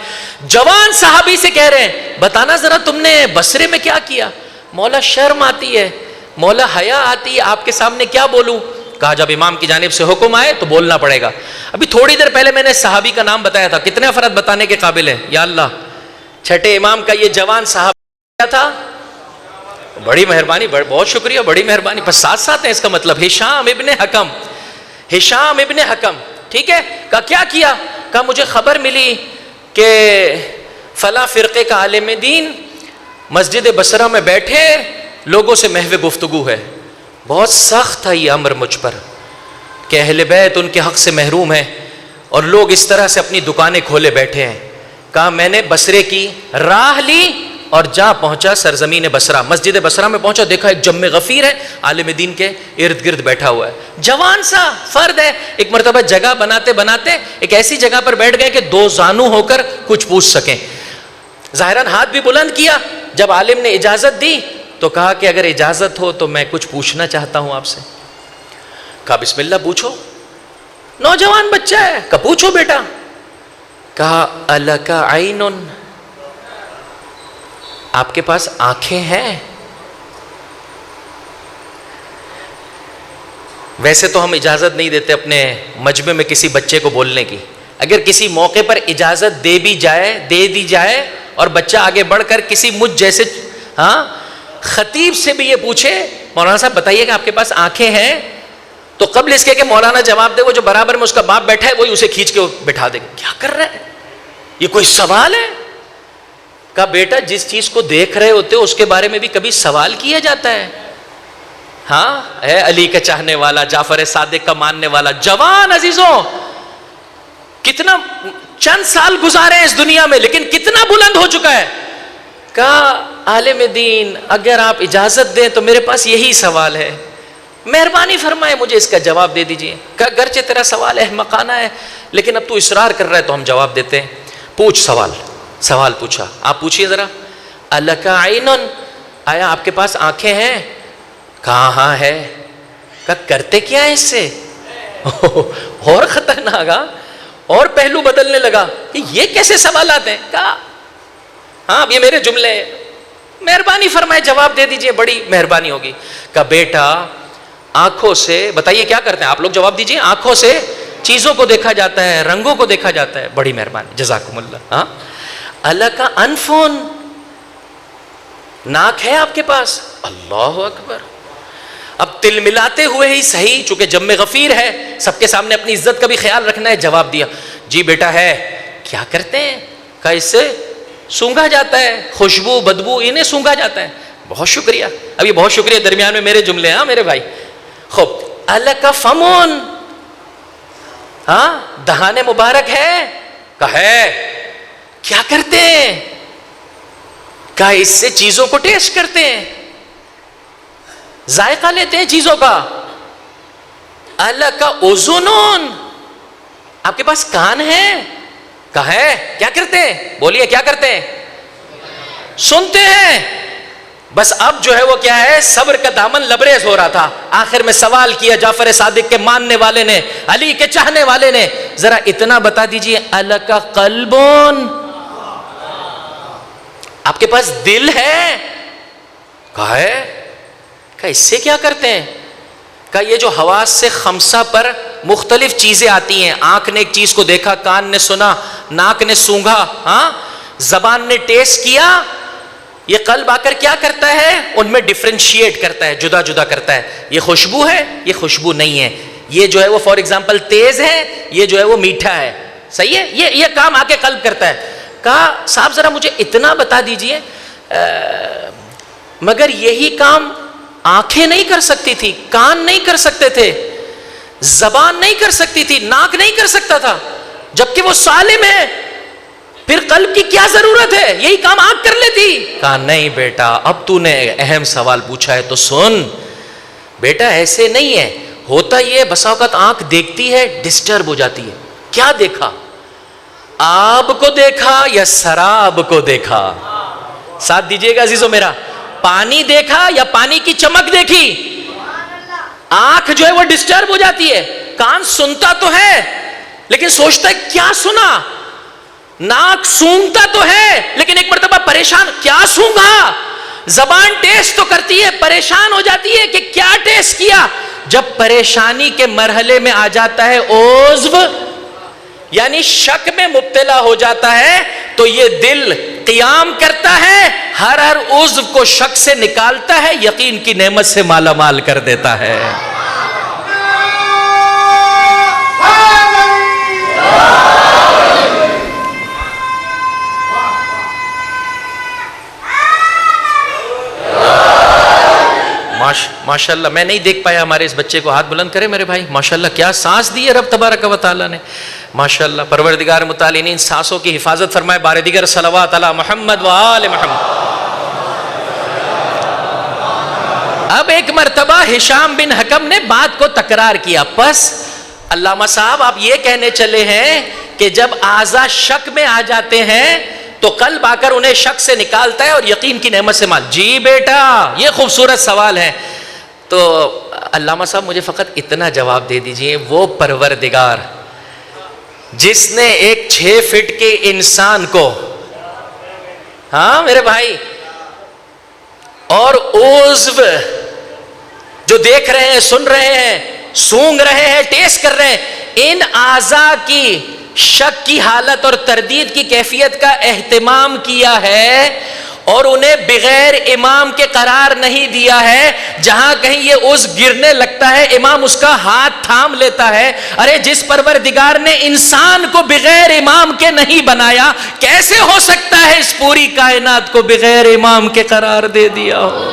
S2: جوان صحابی سے کہہ رہے ہیں بتانا ذرا تم نے بصرے میں کیا کیا؟ مولا شرم آتی ہے, مولا حیا آتی ہے, آپ کے سامنے کیا بولوں؟ کہا جب امام کی جانب سے حکم آئے تو بولنا پڑے گا. ابھی تھوڑی دیر پہلے میں نے صحابی کا نام بتایا تھا, کتنے افراد بتانے کے قابل ہیں؟ یا اللہ, چھٹے امام کا یہ جوان صحابی کیا تھا؟ بڑی مہربانی, بہت شکریہ, بڑی مہربانی. بس ساتھ ساتھ ہیں اس کا مطلب, ہشام ابن حکم. ہشام ابن حکم, ٹھیک ہے. کہا کیا کیا؟ کہا مجھے خبر ملی کہ فلاں فرقے کا عالم دین مسجد بصرہ میں بیٹھے, لوگوں سے محو گفتگو ہے. بہت سخت تھا یہ امر مجھ پر کہ اہل بیت ان کے حق سے محروم ہیں اور لوگ اس طرح سے اپنی دکانیں کھولے بیٹھے ہیں. کہا میں نے بصرے کی راہ لی اور جا پہنچا سرزمین بصرہ. مسجد بصرہ میں پہنچا, دیکھا ایک جم غفیر ہے عالم دین کے ارد گرد بیٹھا ہوا ہے, جوان سا فرد ہے. ایک مرتبہ جگہ بناتے بناتے ایک ایسی جگہ پر بیٹھ گئے کہ 2 زانو ہو کر کچھ پوچھ سکیں. ظاہراً ہاتھ بھی بلند کیا. جب عالم نے اجازت دی تو کہا کہ اگر اجازت ہو تو میں کچھ پوچھنا چاہتا ہوں آپ سے. کہا بسم اللہ پوچھو. نوجوان بچہ ہے, کہا پوچھو بیٹا. کہا الک عین, آپ کے پاس آنکھیں ہیں؟ ویسے تو ہم اجازت نہیں دیتے اپنے مجمع میں کسی بچے کو بولنے کی. اگر کسی موقع پر اجازت دے دی جائے اور بچہ آگے بڑھ کر کسی مجھ جیسے خطیب سے بھی یہ پوچھے مولانا صاحب بتائیے کہ آپ کے پاس آنکھیں ہیں, تو قبل اس کے کہ مولانا جواب دے, وہ جو برابر میں اس کا باپ بیٹھا ہے وہی اسے کھینچ کے بٹھا دے. کیا کر رہا ہے, یہ کوئی سوال ہے؟ کہا بیٹا جس چیز کو دیکھ رہے ہوتے ہو اس کے بارے میں بھی کبھی سوال کیا جاتا ہے؟ ہاں ہے علی کا چاہنے والا، جعفر صادق کا ماننے والا جوان عزیزوں، کتنا چند سال گزارے ہیں اس دنیا میں لیکن کتنا بلند ہو چکا ہے. کہا عالم دین اگر آپ اجازت دیں تو میرے پاس یہی سوال ہے، مہربانی فرمائے مجھے اس کا جواب دے دیجئے. کہا گرچہ تیرا سوال احمقانہ ہے لیکن اب تو اصرار کر رہا ہے تو ہم جواب دیتے ہیں. پوچھ سوال پوچھا. آپ پوچھئے ذرا. الک عین، آیا آپ کے پاس آنکھیں ہیں؟ کہا ہاں ہے. کہا کرتے کیا ہے اس سے؟ اور خطرناک، اور پہلو بدلنے لگا کہ یہ کیسے سوالات ہیں. کہا ہاں اب یہ میرے جملے ہیں، مہربانی فرمائے جواب دے دیجئے، بڑی مہربانی ہوگی. کہا بیٹا آنکھوں سے، بتائیے کیا کرتے ہیں آپ لوگ، جواب دیجئے. آنکھوں سے چیزوں کو دیکھا جاتا ہے، رنگوں کو دیکھا جاتا ہے. بڑی مہربانی، جزاکم اللہ. ہاں اللہ کا انفون، ناک ہے آپ کے پاس؟ اللہ اکبر. اب تل ملاتے ہوئے ہی صحیح، چونکہ جم غفیر ہے، سب کے سامنے اپنی عزت کا بھی خیال رکھنا ہے، جواب دیا جی بیٹا ہے. کیا کرتے ہیں؟ کہا اس سے سونگھا جاتا ہے، خوشبو بدبو انہیں سونگھا جاتا ہے. بہت شکریہ. اب یہ بہت شکریہ درمیان میں میرے جملے ہیں میرے بھائی. خوب. اللہ کا فمون، ہاں دہان مبارک ہے؟ کہا ہے. کیا کرتے ہیں؟ کہا اس سے چیزوں کو ٹیسٹ کرتے ہیں، ذائقہ لیتے ہیں چیزوں کا. اللہ کا اذنون، آپ کے پاس کان ہے؟ کہا ہے. کیا کرتے ہیں؟ بولیے کیا کرتے ہیں؟ سنتے ہیں. بس اب جو ہے وہ کیا ہے، صبر کا دامن لبریز ہو رہا تھا. آخر میں سوال کیا جعفر صادق کے ماننے والے نے، علی کے چاہنے والے نے، ذرا اتنا بتا دیجئے اللہ کا قلبون، آپ کے پاس دل ہے؟ کہا ہے. کہا اس سے کیا کرتے ہیں؟ کہا یہ جو حواس سے خمسہ پر مختلف چیزیں آتی ہیں، آنکھ نے ایک چیز کو دیکھا، کان نے سنا، ناک نے سونگھا، ہاں زبان نے ٹیسٹ کیا، یہ قلب آ کر کیا کرتا ہے؟ ان میں ڈفرینشیٹ کرتا ہے، جدا جدا کرتا ہے. یہ خوشبو ہے، یہ خوشبو نہیں ہے، یہ جو ہے وہ فار ایگزامپل تیز ہے، یہ جو ہے وہ میٹھا ہے. صحیح ہے، یہ کام آ کے قلب کرتا ہے. کہا صاحب ذرا مجھے اتنا بتا دیجئے، مگر یہی کام آنکھیں نہیں کر سکتی تھی، کان نہیں کر سکتے تھے، زبان نہیں کر سکتی تھی، ناک نہیں کر سکتا تھا، جبکہ وہ سالم ہے، پھر قلب کی کیا ضرورت ہے؟ یہی کام آنکھ کر لیتی. کہا نہیں بیٹا اب تو نے اہم سوال پوچھا ہے تو سن. بیٹا ایسے نہیں ہے، ہوتا یہ بسا اوقات آنکھ دیکھتی ہے ڈسٹرب ہو جاتی ہے. کیا دیکھا؟ آب کو دیکھا یا سراب کو دیکھا؟ ساتھ دیجئے گا عزیزو میرا. پانی دیکھا یا پانی کی چمک دیکھی؟ آنکھ جو ہے وہ ڈسٹرب ہو جاتی ہے. کان سنتا تو ہے لیکن سوچتا ہے کیا سنا. ناک سونگتا تو ہے لیکن ایک مرتبہ پریشان، کیا سونگا. زبان ٹیسٹ تو کرتی ہے، پریشان ہو جاتی ہے کہ کیا ٹیسٹ کیا. جب پریشانی کے مرحلے میں آ جاتا ہے عضو، یعنی شک میں مبتلا ہو جاتا ہے، تو یہ دل قیام کرتا ہے، ہر عضو کو شک سے نکالتا ہے، یقین کی نعمت سے مالا مال کر دیتا ہے. ماشاء اللہ، میں نہیں دیکھ پایا ہمارے اس بچے کو، ہاتھ بلند کرے میرے بھائی. ماشاءاللہ کیا سانس دی ہے رب تبارک و تعالیٰ نے. ماشاءاللہ پروردگار متعالی ان سانسوں کی حفاظت فرمائے. بار دیگر صلوات علی محمد و آل محمد. اب ایک مرتبہ ہشام بن حکم نے بات کو تکرار کیا. پس علامہ صاحب آپ یہ کہنے چلے ہیں کہ جب اعضاء شک میں آ جاتے ہیں تو قلب آ کر انہیں شک سے نکالتا ہے اور یقین کی نعمت سے مال. جی بیٹا یہ خوبصورت سوال ہے. تو علامہ صاحب مجھے فقط اتنا جواب دے دیجئے، وہ پروردگار جس نے ایک 6 فٹ کے انسان کو، ہاں میرے بھائی، اور عضو جو دیکھ رہے ہیں، سن رہے ہیں، سونگ رہے ہیں، ٹیسٹ کر رہے ہیں، ان اعضاء کی شک کی حالت اور تردید کی کیفیت کا اہتمام کیا ہے، اور انہیں بغیر امام کے قرار نہیں دیا ہے. جہاں کہیں یہ عضو گرنے لگتا ہے امام اس کا ہاتھ تھام لیتا ہے. ارے جس پروردگار نے انسان کو بغیر امام کے نہیں بنایا, کیسے ہو سکتا ہے اس پوری کائنات کو بغیر امام کے قرار دے دیا ہو؟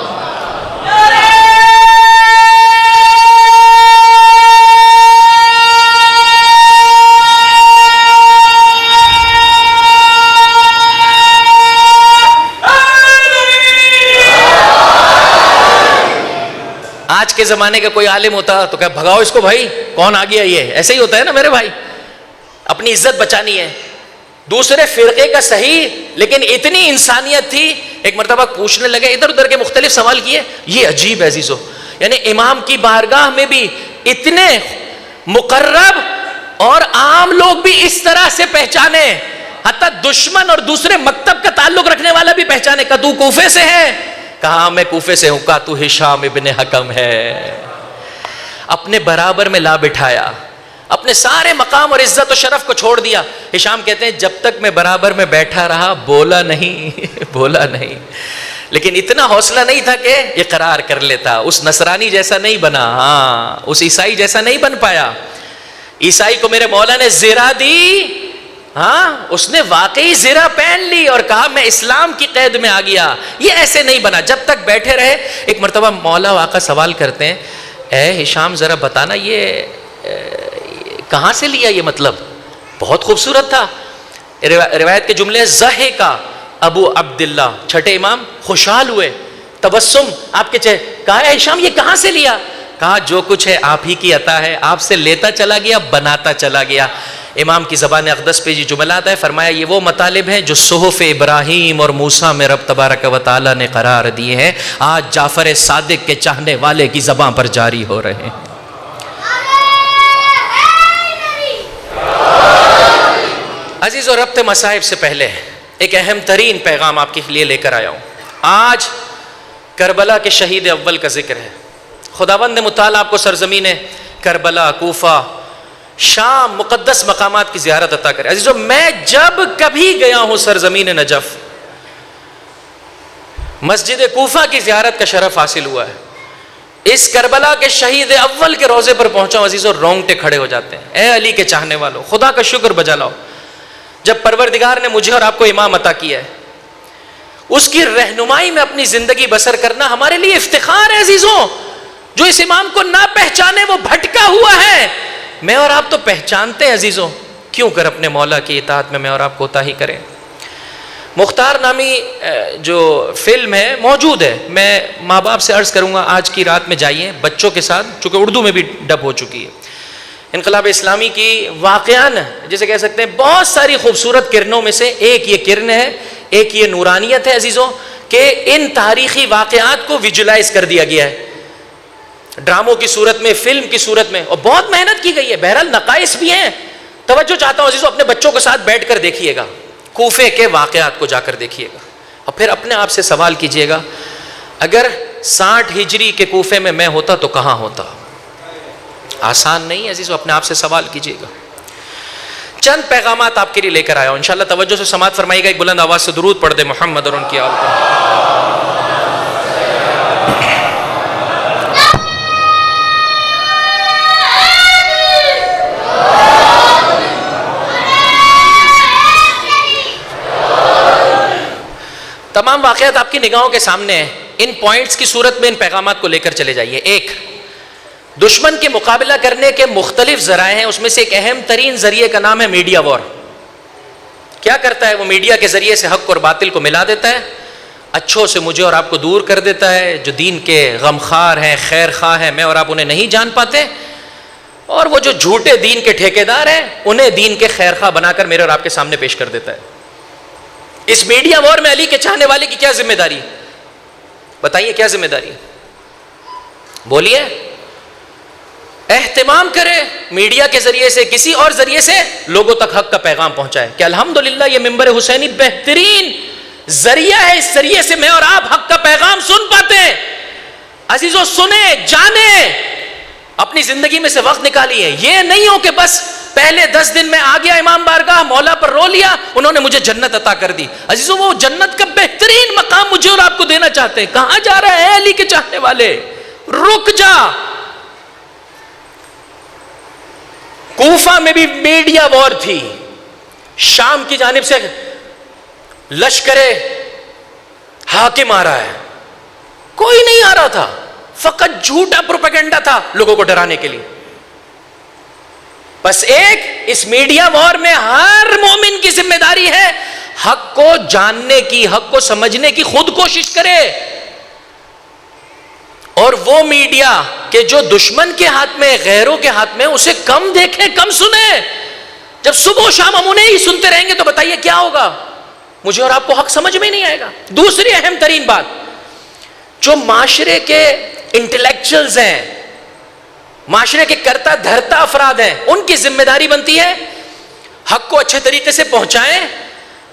S2: آج کے زمانے کا کوئی عالم ہوتا تو کہ بھگاؤ اس کو بھائی, کون آ گیا یہ, ایسے ہی ہوتا ہے نا میرے بھائی. اپنی عزت بچانی ہے. دوسرے فرقے کا صحیح, لیکن اتنی انسانیت تھی. ایک مرتبہ پوچھنے لگے, ادھر ادھر کے مختلف سوال کیے. یہ عجیب ہے عزیزو, یعنی امام کی بارگاہ میں بھی اتنے مقرب اور عام لوگ بھی اس طرح سے پہچانے, حتی دشمن اور دوسرے مکتب کا تعلق رکھنے والا بھی پہچانے. کہ تو کوفے سے ہے؟ کہا میں کوفے سے ہوں. کہا تو ہشام ابن حکم ہے. اپنے برابر میں لا بٹھایا, اپنے سارے مقام اور عزت و شرف کو چھوڑ دیا. ہشام کہتے ہیں جب تک میں برابر میں بیٹھا رہا بولا نہیں بولا نہیں. لیکن اتنا حوصلہ نہیں تھا کہ اقرار کر لیتا. اس نصرانی جیسا نہیں بنا, ہاں اس عیسائی جیسا نہیں بن پایا. عیسائی کو میرے مولا نے زرہ دی, ہاں اس نے واقعی زرہ پہن لی اور کہا میں اسلام کی قید میں آ گیا. یہ ایسے نہیں بنا, جب تک بیٹھے رہے. ایک مرتبہ مولا آقا سوال کرتے ہیں, اے ہشام ذرا بتانا یہ کہاں سے لیا یہ مطلب؟ بہت خوبصورت تھا. روایت کے جملے زہے کا ابو عبداللہ, چھٹے امام خوشحال ہوئے, تبسم آپ کے چہرے. کہا اے ہشام یہ کہاں سے لیا؟ کہا جو کچھ ہے آپ ہی کی عطا ہے, آپ سے لیتا چلا گیا بناتا چلا گیا. امام کی زبان اقدس پہ یہ جملہ آتا ہے, فرمایا یہ وہ مطالب ہیں جو صحف ابراہیم اور موسیٰ میں رب تبارک و تعالی نے قرار دیے ہیں, آج جعفر صادق کے چاہنے والے کی زبان پر جاری ہو رہے ہیں. عزیز و ربط مصائب سے پہلے ایک اہم ترین پیغام آپ کے لیے لے کر آیا ہوں. آج کربلا کے شہید اول کا ذکر ہے. خداوند متعال آپ کو سرزمین کربلا, کوفہ, شام, مقدس مقامات کی زیارت عطا کرے. عزیزو میں جب کبھی گیا ہوں سرزمین نجف, مسجد کوفہ کی زیارت کا شرف حاصل ہوا ہے. اس کربلا کے شہید اول کے روضے پر پہنچا ہوں عزیزو, رونگٹے کھڑے ہو جاتے ہیں. اے علی کے چاہنے والوں, خدا کا شکر بجا لاؤ جب پروردگار نے مجھے اور آپ کو امام عطا کیا ہے. اس کی رہنمائی میں اپنی زندگی بسر کرنا ہمارے لیے افتخار ہے عزیزوں. جو اس امام کو نہ پہچانے وہ بھٹکا ہوا ہے. میں اور آپ تو پہچانتے ہیں عزیزوں, کیوں کر اپنے مولا کی اطاعت میں اور آپ کوتاہی کریں. مختار نامی جو فلم ہے موجود ہے, میں ماں باپ سے عرض کروں گا آج کی رات میں جائیے بچوں کے ساتھ, چونکہ اردو میں بھی ڈب ہو چکی ہے. انقلاب اسلامی کی واقعاً جسے کہہ سکتے ہیں بہت ساری خوبصورت کرنوں میں سے ایک یہ کرن ہے, ایک یہ نورانیت ہے عزیزوں, کہ ان تاریخی واقعات کو ویژولائز کر دیا گیا ہے ڈراموں کی صورت میں, فلم کی صورت میں, اور بہت محنت کی گئی ہے. بہرحال نقائص بھی ہیں. توجہ چاہتا ہوں عزیزو, اپنے بچوں کے ساتھ بیٹھ کر دیکھیے گا, کوفے کے واقعات کو جا کر دیکھیے گا, اور پھر اپنے آپ سے سوال کیجئے گا اگر 60 ہجری کے کوفے میں ہوتا تو کہاں ہوتا. آسان نہیں ہے عزیزو, اپنے آپ سے سوال کیجئے گا. چند پیغامات آپ کے لیے لے کر آیا ہوں, انشاءاللہ توجہ سے سماعت فرمائیے گا. ایک بلند آواز سے درود پڑھ دے محمد اور ان کی آل پر. تمام واقعات آپ کی نگاہوں کے سامنے ہیں. ان پوائنٹس کی صورت میں ان پیغامات کو لے کر چلے جائیے. ایک, دشمن کے مقابلہ کرنے کے مختلف ذرائع ہیں, اس میں سے ایک اہم ترین ذریعے کا نام ہے میڈیا وار. کیا کرتا ہے وہ؟ میڈیا کے ذریعے سے حق اور باطل کو ملا دیتا ہے, اچھوں سے مجھے اور آپ کو دور کر دیتا ہے. جو دین کے غمخوار ہیں, خیر خواہ ہیں, میں اور آپ انہیں نہیں جان پاتے, اور وہ جو جھوٹے دین کے ٹھیکیدار ہیں انہیں دین کے خیر خواہ بنا کر میرے اور آپ کے سامنے پیش کر دیتا ہے. اس میڈیا وار میں علی کے چاہنے والے کی کیا ذمہ داری؟ بتائیے کیا ذمہ داری؟ بولیے. اہتمام کرے میڈیا کے ذریعے سے, کسی اور ذریعے سے لوگوں تک حق کا پیغام پہنچائے. کہ الحمدللہ یہ منبر حسینی بہترین ذریعہ ہے, اس ذریعے سے میں اور آپ حق کا پیغام سن پاتے ہیں. عزیزو سنیں, جانیں, اپنی زندگی میں سے وقت نکالیے. یہ نہیں ہو کہ بس پہلے 10 دن میں آ گیا امام بارگاہ، مولا پر رو لیا، انہوں نے مجھے جنت عطا کر دی. عزیزوں وہ جنت کا بہترین مقام مجھے اور آپ کو دینا چاہتے ہیں. کہاں جا رہا ہے علی کے چاہنے والے؟ رک جا. کوفہ میں بھی میڈیا وار تھی، شام کی جانب سے لشکر حاکم آ رہا ہے، کوئی نہیں آ رہا تھا، فقط جھوٹا پروپیگنڈا تھا لوگوں کو ڈرانے کے لیے. بس ایک اس میڈیا وار میں ہر مومن کی ذمہ داری ہے حق کو جاننے کی، حق کو سمجھنے کی، خود کوشش کرے. اور وہ میڈیا کہ جو دشمن کے ہاتھ میں، غیروں کے ہاتھ میں، اسے کم دیکھیں، کم سنیں. جب صبح و شام ہم انہیں ہی سنتے رہیں گے تو بتائیے کیا ہوگا؟ مجھے اور آپ کو حق سمجھ میں نہیں آئے گا. دوسری اہم ترین بات، جو معاشرے کے انٹلیکچوئلز ہیں، معاشرے کے کرتا دھرتا افراد ہیں، ان کی ذمہ داری بنتی ہے حق کو اچھے طریقے سے پہنچائیں.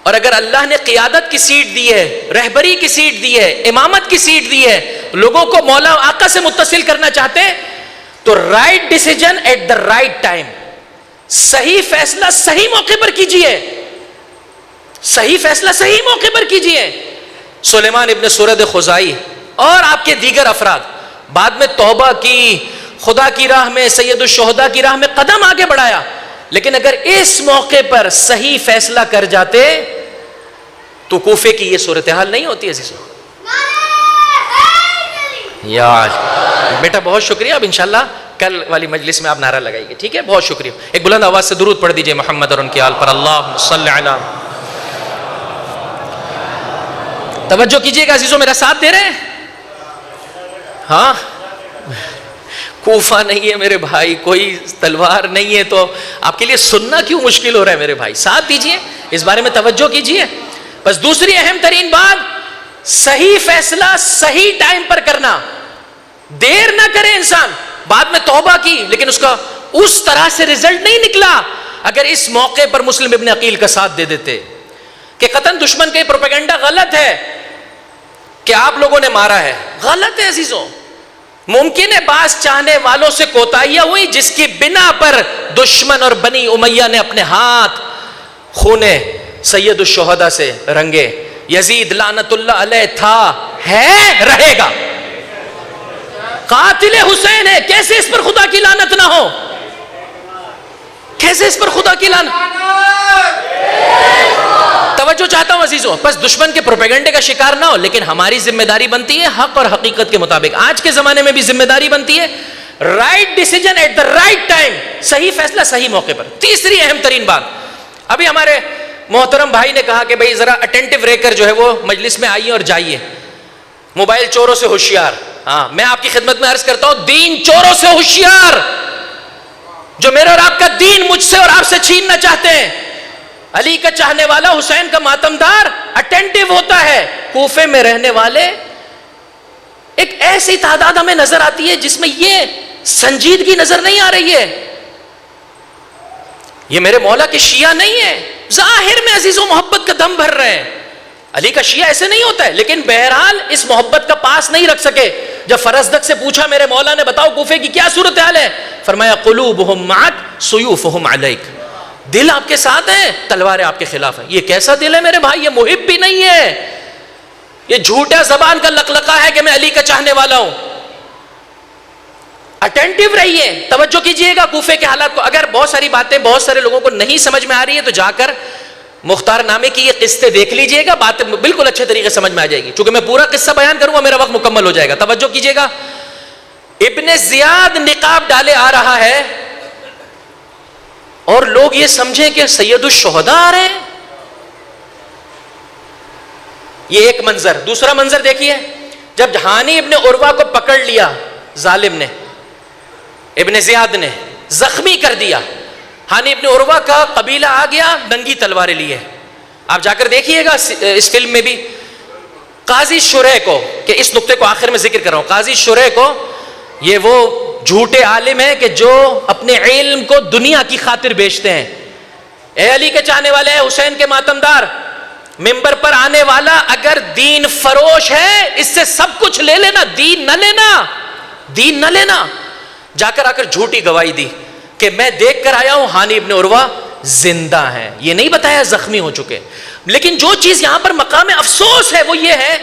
S2: اور اگر اللہ نے قیادت کی سیٹ دی ہے، رہبری کی سیٹ دی ہے، امامت کی سیٹ دی ہے، لوگوں کو مولا آقا سے متصل کرنا چاہتے ہیں تو right decision at the right time, صحیح فیصلہ صحیح موقع پر کیجئے، صحیح فیصلہ صحیح موقع پر کیجئے. سلیمان ابن سرد خزائی اور آپ کے دیگر افراد بعد میں توبہ کی، خدا کی راہ میں، سید الشہداء کی راہ میں قدم آگے بڑھایا، لیکن اگر اس موقع پر صحیح فیصلہ کر جاتے تو کوفے کی یہ صورتحال نہیں ہوتی. عزیزو یار بیٹا بہت شکریہ. اب انشاءاللہ کل والی مجلس میں آپ نعرہ لگائیے، ٹھیک ہے؟ بہت شکریہ. ایک بلند آواز سے درود پڑھ دیجئے محمد اور ان کے آل پر. اللہم صلی علی. توجہ کیجئے گا عزیزو، میرا ساتھ دے رہے ہیں؟ ہاں کوفہ نہیں ہے میرے بھائی، کوئی تلوار نہیں ہے، تو آپ کے لیے سننا کیوں مشکل ہو رہا ہے میرے بھائی؟ ساتھ دیجئے، اس بارے میں توجہ کیجئے. بس دوسری اہم ترین بات، صحیح فیصلہ صحیح ٹائم پر کرنا. دیر نہ کرے انسان. بعد میں توبہ کی لیکن اس کا اس طرح سے رزلٹ نہیں نکلا. اگر اس موقع پر مسلم ابن عقیل کا ساتھ دے دیتے کہ قطعاً دشمن کا یہ پروپیگنڈا غلط ہے کہ آپ لوگوں نے مارا ہے، غلط ہے عزیزوں. ممکن ہے بعض چاہنے والوں سے کوتاہیاں ہوئی جس کی بنا پر دشمن اور بنی امیہ نے اپنے ہاتھ خونے سید الشہداء سے رنگے. یزید لعنت اللہ علیہ تھا، ہے، رہے گا. قاتل حسین ہے، کیسے اس پر خدا کی لعنت نہ ہو؟ کیسے اس پر خدا کی لعنت؟ توجہ چاہتا ہوں عزیزوں، بس دشمن کے پروپیگنڈے کا شکار نہ ہو، لیکن ہماری ذمہ داری بنتی ہے حق اور حقیقت کے مطابق. آج کے زمانے میں بھی ذمہ داری بنتی ہے right decision at the right time, صحیح فیصلہ صحیح موقع پر. تیسری اہم ترین بات، ابھی ہمارے محترم بھائی نے کہا کہ بھائی ذرا اٹینٹیو رہ کر جو ہے وہ مجلس میں آئیے اور جائیے. موبائل چوروں سے ہوشیار. ہاں میں آپ کی خدمت میں عرض کرتا ہوں، دین چوروں سے ہوشیار. جو میرے اور آپ کا دین مجھ سے اور آپ سے چھیننا چاہتے ہیں. علی کا چاہنے والا، حسین کا ماتمدار اٹینٹیو ہوتا ہے. کوفے میں رہنے والے ایک ایسی تعداد ہمیں نظر آتی ہے جس میں یہ سنجیدگی نظر نہیں آ رہی ہے. یہ میرے مولا کے شیعہ نہیں ہے، ظاہر میں عزیز و محبت کا دم بھر رہے ہیں. علی کا شیعہ ایسے نہیں ہوتا ہے، لیکن بہرحال اس محبت کا پاس نہیں رکھ سکے. جب فرزدق سے پوچھا میرے مولا نے بتاؤ کوفے کی کیا صورتحال ہے، فرمایا قلوبہم معک سیوفہم علیک. دل آپ کے ساتھ ہے، تلواریں آپ کے خلاف ہیں. یہ کیسا دل ہے میرے بھائی؟ یہ محب بھی نہیں ہے، یہ جھوٹا زبان کا لقلقہ ہے کہ میں علی کا چاہنے والا ہوں. اٹینٹیو رہیے، توجہ کیجئے گا کوفے کے حالات کو. اگر بہت ساری باتیں بہت سارے لوگوں کو نہیں سمجھ میں آ رہی ہے تو جا کر مختار نامے کی یہ قصے دیکھ لیجئے گا، باتیں بالکل اچھے طریقے سمجھ میں آ جائے گی. چونکہ میں پورا قصہ بیان کروں گا میرا وقت مکمل ہو جائے گا. توجہ کیجئے گا. ابن زیاد نقاب ڈالے آ رہا ہے اور لوگ یہ سمجھیں کہ سید الشہداء آ رہے ہیں. یہ ایک منظر. دوسرا منظر دیکھیے، جب ہانی ابن عروہ کو پکڑ لیا ظالم نے، ابن زیاد نے زخمی کر دیا. ہانی ابن عروہ کا قبیلہ آ گیا ننگی تلواریں لیے. آپ جا کر دیکھیے گا اس فلم میں بھی قاضی شرح کو، کہ اس نقطے کو آخر میں ذکر کر رہا ہوں، قاضی شرح کو، یہ وہ جھوٹے عالم ہیں کہ جو اپنے علم کو دنیا کی خاطر بیچتے ہیں. اے علی کے چاہنے والے، حسین کے ماتمدار، منبر پر آنے والا اگر دین فروش ہے اس سے سب کچھ لے لینا، دین نہ لینا، دین نہ لینا. جا کر آ کر جھوٹی گواہی دی. کہ میں دیکھ کر آیا ہوں ہانی ابن عروہ زندہ ہیں، یہ نہیں بتایا زخمی ہو چکے. لیکن جو چیز یہاں پر مقام افسوس ہے وہ یہ ہے،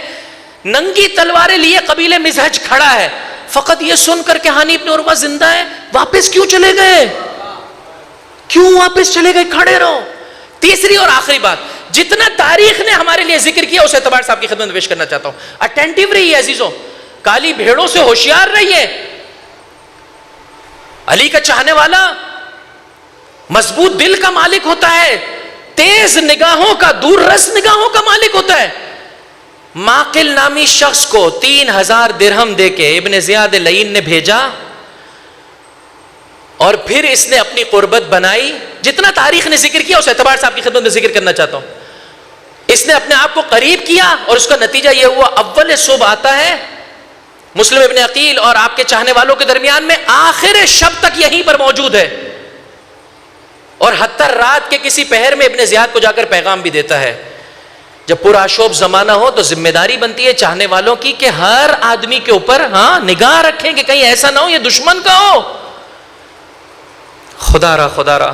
S2: ننگی تلواریں لیے قبیلے مزہج کھڑا ہے، فقط یہ سن کر کہ ہانی ابن عروہ زندہ ہے، واپس کیوں چلے گئے؟ کیوں واپس چلے گئے؟ کھڑے رہو. تیسری اور آخری بات، جتنا تاریخ نے ہمارے لیے ذکر کیا اسے اعتبار صاحب کی خدمت میں پیش کرنا چاہتا ہوں. اٹینٹیو رہیے عزیزوں، کالی بھیڑوں سے ہوشیار رہیے. علی کا چاہنے والا مضبوط دل کا مالک ہوتا ہے، تیز نگاہوں کا، دور رس نگاہوں کا مالک ہوتا ہے. معقل نامی شخص کو 3000 درہم دے کے ابن زیاد لعین نے بھیجا اور پھر اس نے اپنی قربت بنائی. جتنا تاریخ نے ذکر کیا اس اعتبار سے آپ کی خدمت میں ذکر کرنا چاہتا ہوں. اس نے اپنے آپ کو قریب کیا اور اس کا نتیجہ یہ ہوا، اول صبح آتا ہے مسلم ابن عقیل اور آپ کے چاہنے والوں کے درمیان میں، آخر شب تک یہیں پر موجود ہے، اور حتی رات کے کسی پہر میں ابن زیاد کو جا کر پیغام بھی دیتا ہے. جب پرآشوب زمانہ ہو تو ذمہ داری بنتی ہے چاہنے والوں کی کہ ہر آدمی کے اوپر نگاہ رکھیں کہ کہیں ایسا نہ ہو یہ دشمن کا ہو. خدا را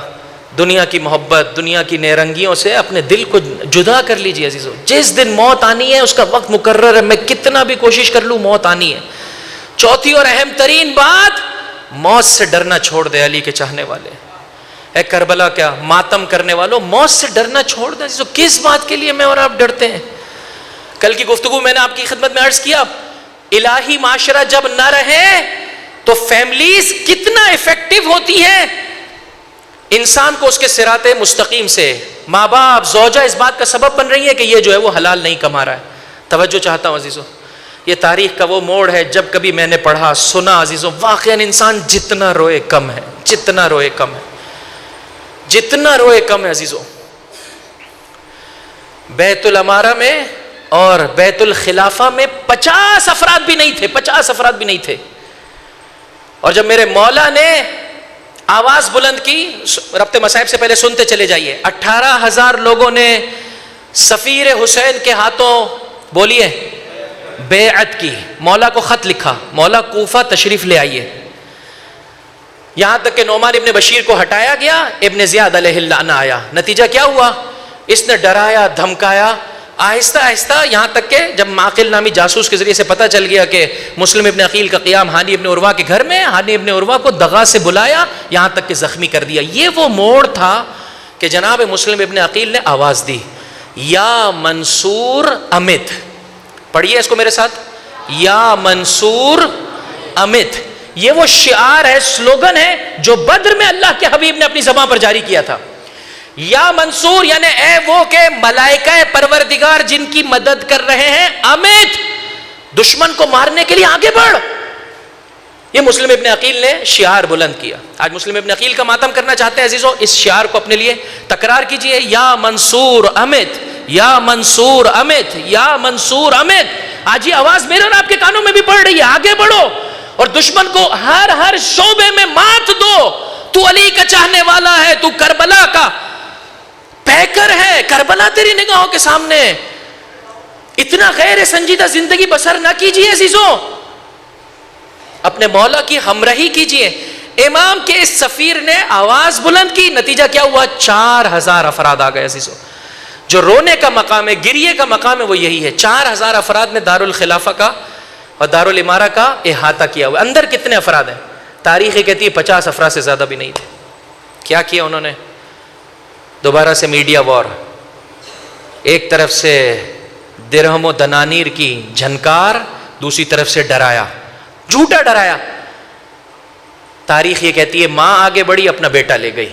S2: دنیا کی محبت، دنیا کی نیرنگیوں سے اپنے دل کو جدا کر لیجیے عزیزو. جس دن موت آنی ہے اس کا وقت مقرر ہے، میں کتنا بھی کوشش کر لوں موت آنی ہے. چوتھی اور اہم ترین بات، موت سے ڈرنا چھوڑ دے علی کے چاہنے والے. اے کربلا کیا ماتم کرنے والوں، موت سے ڈرنا چھوڑ دیں عزیزو. کس بات کے لیے میں اور آپ ڈرتے ہیں؟ کل کی گفتگو میں نے آپ کی خدمت میں عرض کیا، الہی معاشرہ جب نہ رہے تو فیملیز کتنا افیکٹو ہوتی ہیں. انسان کو اس کے صراط مستقیم سے، ماں باپ، زوجہ اس بات کا سبب بن رہی ہے کہ یہ جو ہے وہ حلال نہیں کما رہا ہے. توجہ چاہتا ہوں عزیزو، یہ تاریخ کا وہ موڑ ہے جب کبھی میں نے پڑھا سنا عزیزو، واقعاً انسان جتنا روئے کم ہے، جتنا روئے کم ہے، جتنا روئے کم ہے عزیزو. بیت العمارہ میں اور بیت الخلافہ میں 50 افراد بھی نہیں تھے، 50 افراد بھی نہیں تھے. اور جب میرے مولا نے آواز بلند کی، ربط مصائب سے پہلے سنتے چلے جائیے، 18,000 لوگوں نے سفیر حسین کے ہاتھوں بولیے بیعت کی، مولا کو خط لکھا، مولا کوفہ تشریف لے آئیے. یہاں تک کہ نعمان ابن بشیر کو ہٹایا گیا، ابن زیاد علیہ اللعنہ آیا. نتیجہ کیا ہوا؟ اس نے ڈرایا دھمکایا، آہستہ آہستہ یہاں تک کہ جب معقل نامی جاسوس کے ذریعے سے پتہ چل گیا کہ مسلم ابن عقیل کا قیام ہانی ابن عروہ کے گھر میں، ہانی ابن عروہ کو دغا سے بلایا، یہاں تک کہ زخمی کر دیا. یہ وہ موڑ تھا کہ جناب مسلم ابن عقیل نے آواز دی، یا منصور امت. پڑھیے اس کو میرے ساتھ، یا منصور امت. یہ وہ شعار ہے، سلوگن ہے جو بدر میں اللہ کے حبیب نے اپنی زبان پر جاری کیا تھا. یا منصور یعنی اے وہ کہ ملائکہ پروردگار جن کی مدد کر رہے ہیں، امت دشمن کو مارنے کے لیے آگے بڑھ. یہ مسلم ابن عقیل نے شعار بلند کیا. آج مسلم ابن عقیل کا ماتم کرنا چاہتے ہیں عزیزو، اس شعار کو اپنے لیے تکرار کیجئے، یا منصور امت، یا منصور امت، یا منصور امت. آج یہ آواز میرے اور آپ کے کانوں میں بھی پڑ رہی ہے، آگے بڑھو اور دشمن کو ہر شعبے میں مات دو. تو علی کا چاہنے والا ہے، تو کربلا کا پیکر ہے، کربلا تیری نگاہوں کے سامنے. اتنا غیر سنجیدہ زندگی بسر نہ کیجیے عزیزوں، اپنے مولا کی ہمراہی کیجیے. امام کے اس سفیر نے آواز بلند کی، نتیجہ کیا ہوا؟ 4000 افراد آ گئے عزیزوں. جو رونے کا مقام ہے، گریے کا مقام ہے، وہ یہی ہے. 4000 افراد نے دارالخلافہ کا اور دارالامارہ کا احاطہ کیا ہوا. اندر کتنے افراد ہیں؟ تاریخ کہتی ہے 50 افراد سے زیادہ بھی نہیں تھے. کیا کیا انہوں نے؟ دوبارہ سے میڈیا وار، ایک طرف سے درہم و دنانیر کی جھنکار، دوسری طرف سے ڈرایا، جھوٹا ڈرایا. تاریخ یہ کہتی ہے ماں آگے بڑھی اپنا بیٹا لے گئی،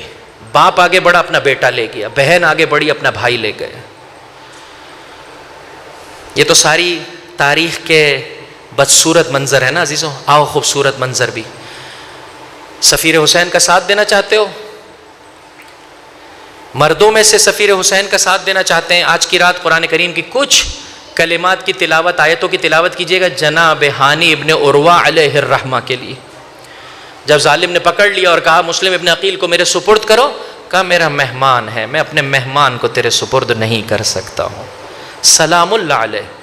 S2: باپ آگے بڑھا اپنا بیٹا لے گیا، بہن آگے بڑھی اپنا بھائی لے گئے. یہ تو ساری تاریخ کے بدصورت منظر ہے نا عزیزوں. آؤ خوبصورت منظر بھی. سفیر حسین کا ساتھ دینا چاہتے ہو؟ مردوں میں سے سفیر حسین کا ساتھ دینا چاہتے ہیں؟ آج کی رات قرآن کریم کی کچھ کلمات کی تلاوت، آیتوں کی تلاوت کیجیے گا جناب ہانی ابن عروہ علیہ الرحمہ کے لیے. جب ظالم نے پکڑ لیا اور کہا مسلم ابن عقیل کو میرے سپرد کرو، کہا میرا مہمان ہے، میں اپنے مہمان کو تیرے سپرد نہیں کر سکتا ہوں. سلام اللہ علیہ.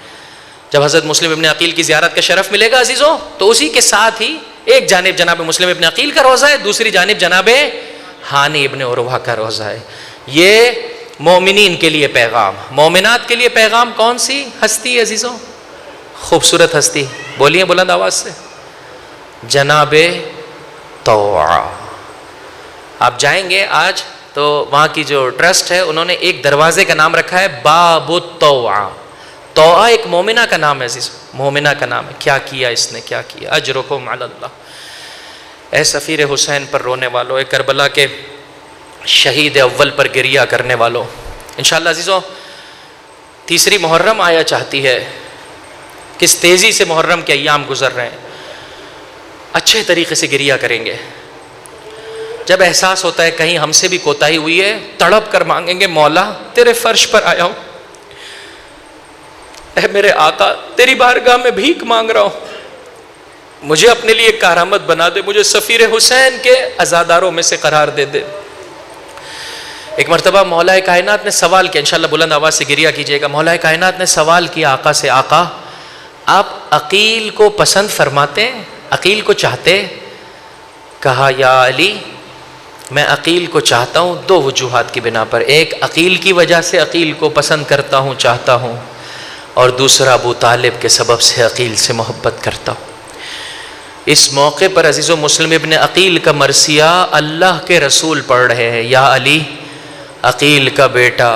S2: جب حضرت مسلم ابن عقیل کی زیارت کا شرف ملے گا عزیزوں تو اسی کے ساتھ ہی ایک جانب جناب مسلم ابن عقیل کا روضہ ہے، دوسری جانب جناب ہانی ابن عروہ کا روضہ ہے. یہ مومنین کے لیے پیغام. مومنات کے لیے پیغام کون سی ہستی عزیزوں؟ خوبصورت ہستی، بولیے بلند آواز سے، جناب طوعا. آپ جائیں گے آج تو وہاں کی جو ٹرسٹ ہے انہوں نے ایک دروازے کا نام رکھا ہے باب الطوعا. طوعا ایک مومنہ کا نام ہے عزیز، مومنہ کا نام ہے. کیا کیا اس نے، کیا کیا. اجرکم علی اللہ. اے سفیر حسین پر رونے والوں، اے کربلا کے شہید اول پر گریہ کرنے والوں، انشاءاللہ عزیزوں تیسری محرم آیا چاہتی ہے. کس تیزی سے محرم کے ایام گزر رہے ہیں. اچھے طریقے سے گریہ کریں گے. جب احساس ہوتا ہے کہیں ہم سے بھی کوتاہی ہوئی ہے، تڑپ کر مانگیں گے مولا تیرے فرش پر آیا ہوں، اے میرے آقا تیری بارگاہ میں بھیک مانگ رہا ہوں، مجھے اپنے لیے کارآمد بنا دے، مجھے سفیر حسین کے عزاداروں میں سے قرار دے دے. ایک مرتبہ مولا کائنات نے سوال کیا، انشاءاللہ بلند آواز سے گریہ کیجئے گا. مولا کائنات نے سوال کیا آقا سے، آقا آپ عقیل کو پسند فرماتے ہیں، عقیل کو چاہتے؟ کہا یا علی میں عقیل کو چاہتا ہوں دو وجوہات کی بنا پر. ایک عقیل کی وجہ سے عقیل کو پسند کرتا ہوں، چاہتا ہوں، اور دوسرا ابو طالب کے سبب سے عقیل سے محبت کرتا ہوں. اس موقع پر عزیزو مسلم ابن عقیل کا مرثیہ اللہ کے رسول پڑھ رہے ہیں. یا علی عقیل کا بیٹا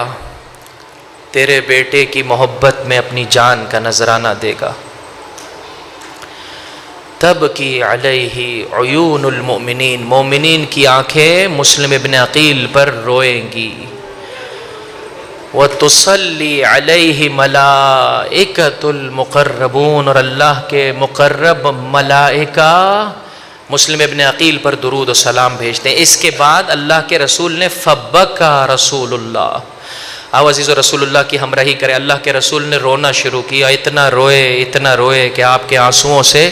S2: تیرے بیٹے کی محبت میں اپنی جان کا نذرانہ دے گا. تب کی علیہ عیون المؤمنین، مومنین کی آنکھیں مسلم ابن عقیل پر روئیں گی. وتصلی علیہ ملائکۃ المقربون، اور اللہ کے مقرب ملائکہ مسلم ابن عقیل پر درود و سلام بھیجتے ہیں. اس کے بعد اللہ کے رسول نے فبکا رسول اللہ. آؤ عزیز و رسول اللہ کی ہمراہی کرے. اللہ کے رسول نے رونا شروع کیا، اتنا روئے کہ آپ کے آنسوؤں سے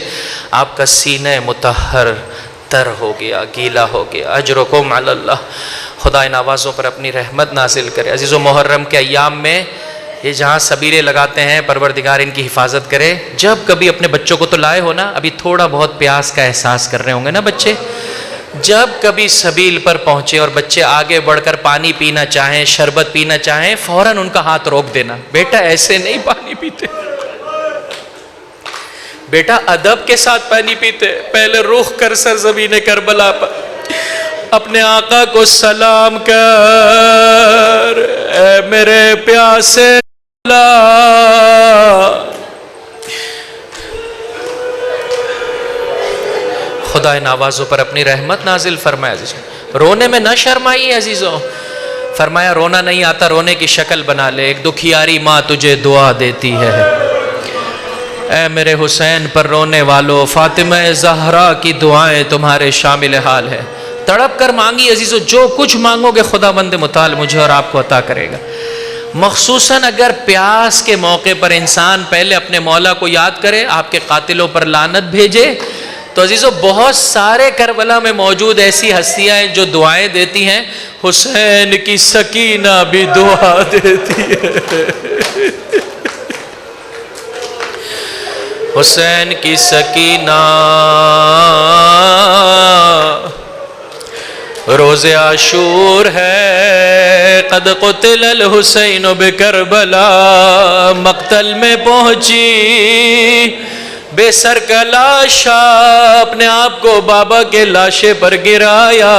S2: آپ کا سینہ مطہر تر ہو گیا، گیلا ہو گیا. اجرکم علی اللہ. خدا ان آوازوں پر اپنی رحمت نازل کرے. عزیز و محرم کے ایام میں یہ جہاں سبیلے لگاتے ہیں پروردگار ان کی حفاظت کرے. جب کبھی اپنے بچوں کو تو لائے ہو نا، ابھی تھوڑا بہت پیاس کا احساس کر رہے ہوں گے نا بچے. جب کبھی سبیل پر پہنچے اور بچے آگے بڑھ کر پانی پینا چاہیں، شربت پینا چاہیں، فوراً ان کا ہاتھ روک دینا. بیٹا ایسے نہیں پانی پیتے، بیٹا ادب کے ساتھ پانی پیتے. پہلے رخ کر سرزمین کربلا پر اپنے آقا کو سلام کر، اے میرے پیاسے اللہ. خدا ان آوازوں پر اپنی رحمت نازل فرمائے. عزیزوں رونے میں نہ شرمائیے. عزیزوں فرمایا رونا نہیں آتا، رونے کی شکل بنا لے. ایک دکھیاری ماں تجھے دعا دیتی ہے. اے میرے حسین پر رونے والو، فاطمہ زہرا کی دعائیں تمہارے شامل حال ہے. تڑپ کر مانگی عزیزو، جو کچھ مانگو گے خدا بند متعال مجھے اور آپ کو عطا کرے گا. مخصوصاً اگر پیاس کے موقع پر انسان پہلے اپنے مولا کو یاد کرے، آپ کے قاتلوں پر لعنت بھیجے، تو عزیزو بہت سارے کربلا میں موجود ایسی ہستیاں ہیں جو دعائیں دیتی ہیں. حسین کی سکینہ بھی دعا دیتی ہے، حسین کی سکینہ روز عاشور ہے. قد قتل الحسین بکربلا، مقتل میں پہنچی بے سر کا لاشا، اپنے آپ کو بابا کے لاشے پر گرایا.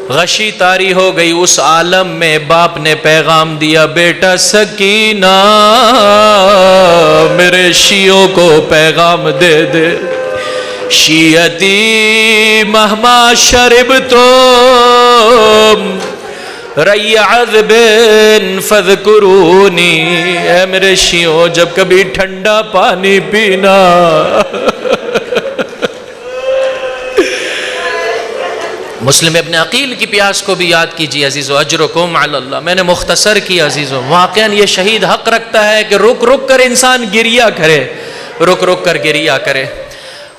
S2: غشی طاری ہو گئی اس عالم میں. باپ نے پیغام دیا، بیٹا سکینہ میرے شیعوں کو پیغام دے دے. شیعتی مہما شربتم ری عذب فذکرونی، اے میرے شیعوں جب کبھی ٹھنڈا پانی پینا مسلم ابن عقیل کی پیاس کو بھی یاد کیجیے. عزیزو اجرکم علی اللہ. میں نے مختصر کیا عزیزو، واقعاً یہ شہید حق رکھتا ہے کہ رک رک کر انسان گریہ کرے، رک رک کر گریہ کرے.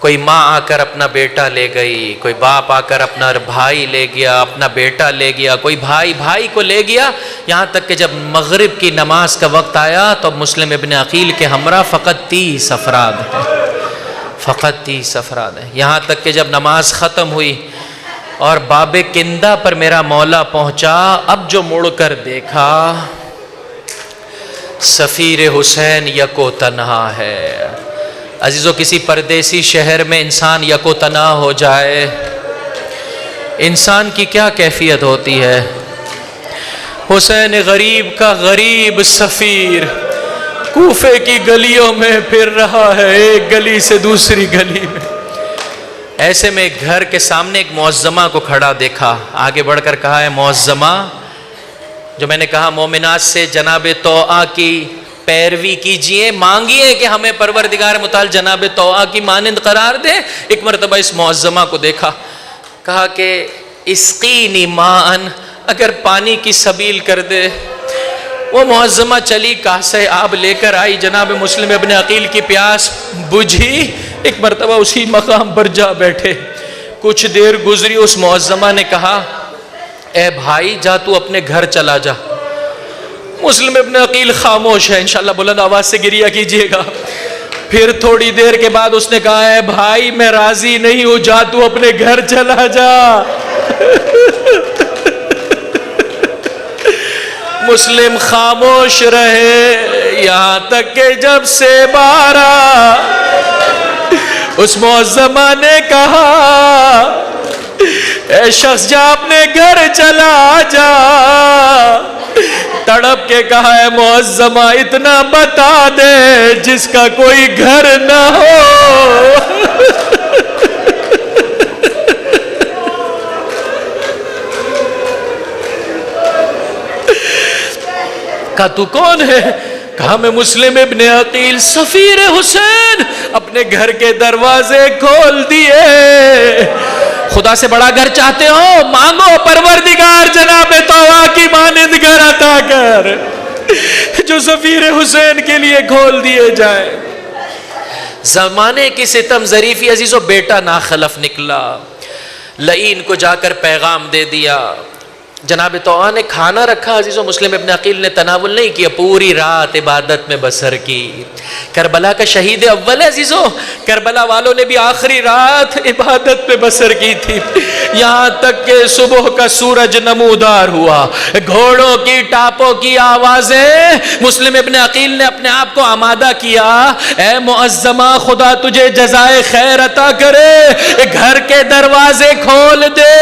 S2: کوئی ماں آ کر اپنا بیٹا لے گئی، کوئی باپ آ کر اپنا بھائی لے گیا، اپنا بیٹا لے گیا، کوئی بھائی بھائی کو لے گیا، یہاں تک کہ جب مغرب کی نماز کا وقت آیا تو مسلم ابن عقیل کے ہمراہ فقط 30 افراد ہیں. فقط 30 افراد ہیں. یہاں تک کہ جب نماز ختم ہوئی اور باب کندہ پر میرا مولا پہنچا، اب جو مڑ کر دیکھا سفیر حسین یکو تنہا ہے. عزیزو، کسی پردیسی شہر میں انسان یکو تنہا ہو جائے، انسان کی کیا کیفیت ہوتی ہے. حسین غریب کا غریب سفیر کوفے کی گلیوں میں پھر رہا ہے، ایک گلی سے دوسری گلی میں. ایسے میں ایک گھر کے سامنے ایک معظمہ کو کھڑا دیکھا. آگے بڑھ کر کہا، ہے معظمہ، جو میں نے کہا مومنات سے جناب طوعا کی پیروی کیجئے، مانگیے کہ ہمیں پروردگار متعال جناب طوعا کی مانند قرار دے. ایک مرتبہ اس معظمہ کو دیکھا، کہا کہ اسقینی ماءن، اگر پانی کی سبیل کر دے. وہ معظمہ چلی، کاسے آب لے کر آئی، جناب مسلم ابن عقیل کی پیاس بجھی. ایک مرتبہ اسی مقام پر جا بیٹھے. کچھ دیر گزری، اس معظمہ نے کہا، اے بھائی جا تو اپنے گھر چلا جا. مسلم ابن عقیل خاموش ہے، انشاءاللہ بلند آواز سے گریہ کیجئے گا. پھر تھوڑی دیر کے بعد اس نے کہا، اے بھائی میں راضی نہیں ہوں، جا تو اپنے گھر چلا جا. مسلم خاموش رہے یہاں تک کہ جب سے بارہ اس معظمہ نے کہا، اے شخص جا اپنے گھر چلا جا. تڑپ کے کہا، ہے معظمہ اتنا بتا دے جس کا کوئی گھر نہ ہو. کہا تو کون ہے؟ کہا میں مسلم ابن عقیل سفیر حسین. اپنے گھر کے دروازے کھول دیے. خدا سے بڑا گھر چاہتے ہو؟ مانگو، پروردگار جناب طوعا کی مانند گھر عطا کر جو سفیر حسین کے لیے کھول دیے جائے. زمانے کی ستم ظریفی عزیزو، بیٹا ناخلف نکلا، لعین کو جا کر پیغام دے دیا. جناب طوعا نے کھانا رکھا، عزیزو مسلم ابن عقیل نے تناول نہیں کیا، پوری رات عبادت میں بسر کی. کربلا کا شہید اول ہے عزیزو، کربلا والوں نے بھی آخری رات عبادت میں بسر کی تھی. یہاں تک کہ صبح کا سورج نمودار ہوا، گھوڑوں کی ٹاپوں کی آوازیں. مسلم ابن عقیل نے اپنے آپ کو آمادہ کیا، اے معظمہ خدا تجھے جزائے خیر عطا کرے، گھر کے دروازے کھول دے.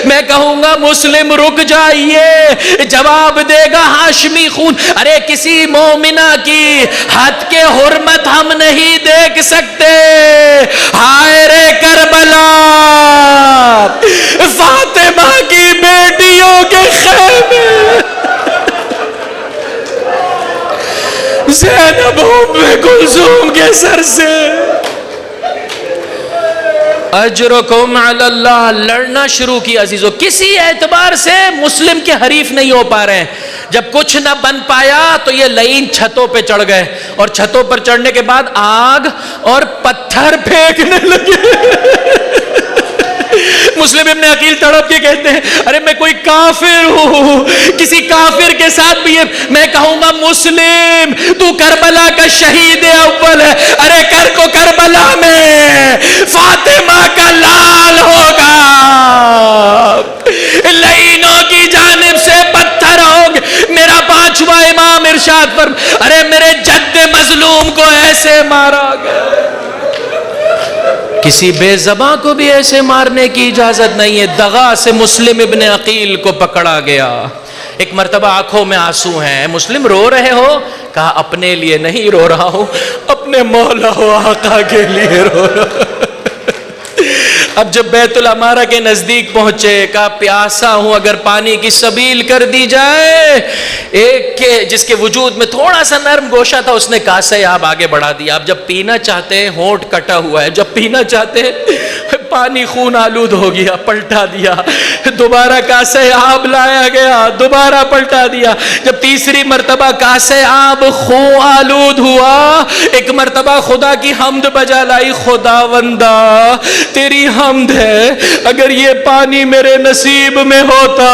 S2: میں کہوں گا مسلم رک جائیے، جواب دے گا ہاشمی خون. ارے کسی مومنہ کی حد کے حرمت ہم نہیں دیکھ سکتے. ہائے رے کربلا، فاطمہ کی بیٹیوں کے خیمے، زینب ام کلثوم کے سر سے اجرکم علی اللہ. لڑنا شروع کیا عزیزو، کسی اعتبار سے مسلم کے حریف نہیں ہو پا رہے ہیں. جب کچھ نہ بن پایا تو یہ لعین چھتوں پہ چڑھ گئے، اور چھتوں پر چڑھنے کے بعد آگ اور پتھر پھینکنے لگے. مسلم ابن عقیل تڑپ کے کہتے ہیں، ارے میں کوئی کافر ہوں، کسی کافر کے ساتھ بھی میں کہوں گا مسلم تو کربلا کا شہید اول ہے. ارے کر کو کربلا میں فاطمہ کا لال ہوگا، لعینوں کی جانب سے پتھر ہوگا. میرا پانچواں امام ارشاد فرم، ارے میرے جد مظلوم کو ایسے مارا گیا. کسی بے زباں کو بھی ایسے مارنے کی اجازت نہیں ہے. دغا سے مسلم ابن عقیل کو پکڑا گیا. ایک مرتبہ آنکھوں میں آنسو ہیں. مسلم رو رہے ہو؟ کہا اپنے لیے نہیں رو رہا ہوں، اپنے مولا و آقا کے لیے رو رہا ہوں. اب جب بیت العمارہ کے نزدیک پہنچے، کہا پیاسا ہوں، اگر پانی کی سبیل کر دی جائے. ایک کے جس کے وجود میں تھوڑا سا نرم گوشہ تھا، اس نے کاسے آب آگے بڑھا دیا. اب جب پینا چاہتے ہیں، ہونٹ کٹا ہوا ہے، جب پینا چاہتے ہیں پانی خون آلود ہو گیا، پلٹا دیا، دوبارہ کاسے آب لایا گیا، دوبارہ پلٹا دیا، جب تیسری مرتبہ کاسے آب خون آلود ہوا، ایک مرتبہ خدا کی حمد بجا لائی، خداوندا تیری حمد ہے، اگر یہ پانی میرے نصیب میں ہوتا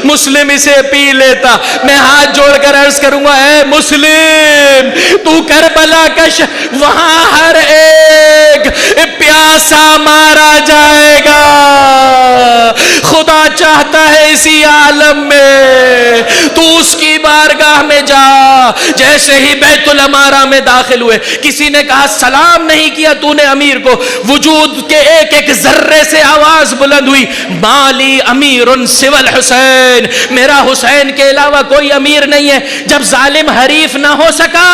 S2: مسلم اسے پی لیتا۔ میں ہاتھ جوڑ کر عرض کروں گا، اے مسلم تو کربلا کا وہاں ہر ایک پیاسا مارا جائے گا۔ خدا چاہتا ہے اسی عالم میں تو اس کی بارگاہ میں جا۔ جیسے ہی بیت العمارہ میں داخل ہوئے، کسی نے کہا سلام نہیں کیا تو نے امیر کو، وجود کے ایک ایک ذرے سے آواز بلند ہوئی، مالی امیر سوى الحسین، میرا حسین کے علاوہ کوئی امیر نہیں ہے۔ جب ظالم حریف نہ ہو سکا،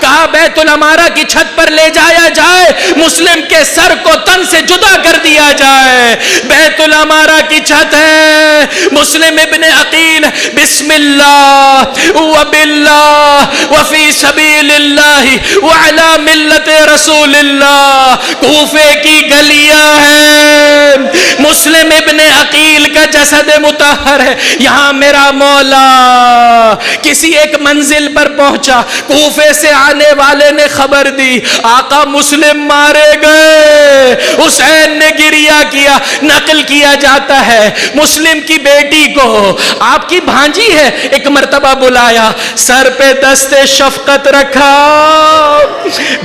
S2: کہا بیت العمارہ کی چھت پر لے جایا جائے، مسلم کے سر کو تن سے جدا کر دیا جائے۔ بیت العمارہ کی چھت ہے، مسلم ابن عقیل بسم اللہ وباللہ وفی سبیل اللہ وعلی ملت رسول اللہ، کوفے کی گلیاں ہیں، مسلم ابن عقیل کا جسد مطہر ہے، یہاں میرا مولا۔ کسی ایک منزل پر پہنچا، کوفے سے آنے والے نے خبر دی آقا مسلم مارے گئے۔ حسین نے گریہ کیا، نقل کیا جاتا ہے مسلم کی بیٹی کو، آپ کی بھانجی ہے، ایک مرتبہ بلایا، سر پہ دست شفقت رکھا،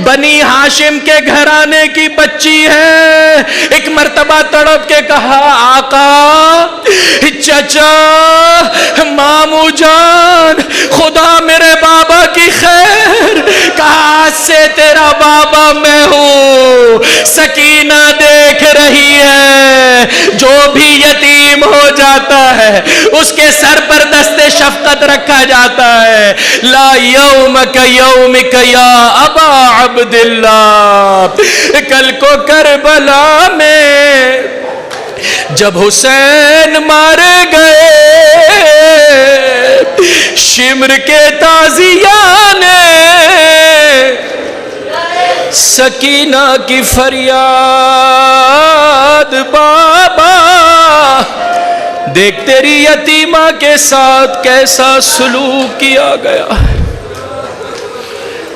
S2: بنی ہاشم کے گھرانے کی بچی ہے، ایک مرتبہ تڑپ کے کہا آقا چچا مامو جان خدا میرے بابا کی خیر، کہا آج سے تیرا بابا میں ہوں، سکینہ دیکھ رہی ہے، جو بھی یتیم ہو جاتا ہے اس کے سر پر دست شفقت رکھا جاتا ہے۔ لا یومک یومک یا ابا عبداللہ، کل کو کربلا میں جب حسین مارے گئے، شمر کے تازیہ نے سکینہ کی فریاد، بابا دیکھ تیری یتیمہ کے ساتھ کیسا سلوک کیا گیا۔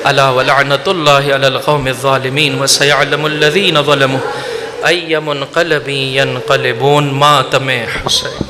S2: الا ولعنت اللہ علی القوم الظالمین وسیعلم الذین ظلموا ای منقلب ینقلبون۔ ماتم حسین۔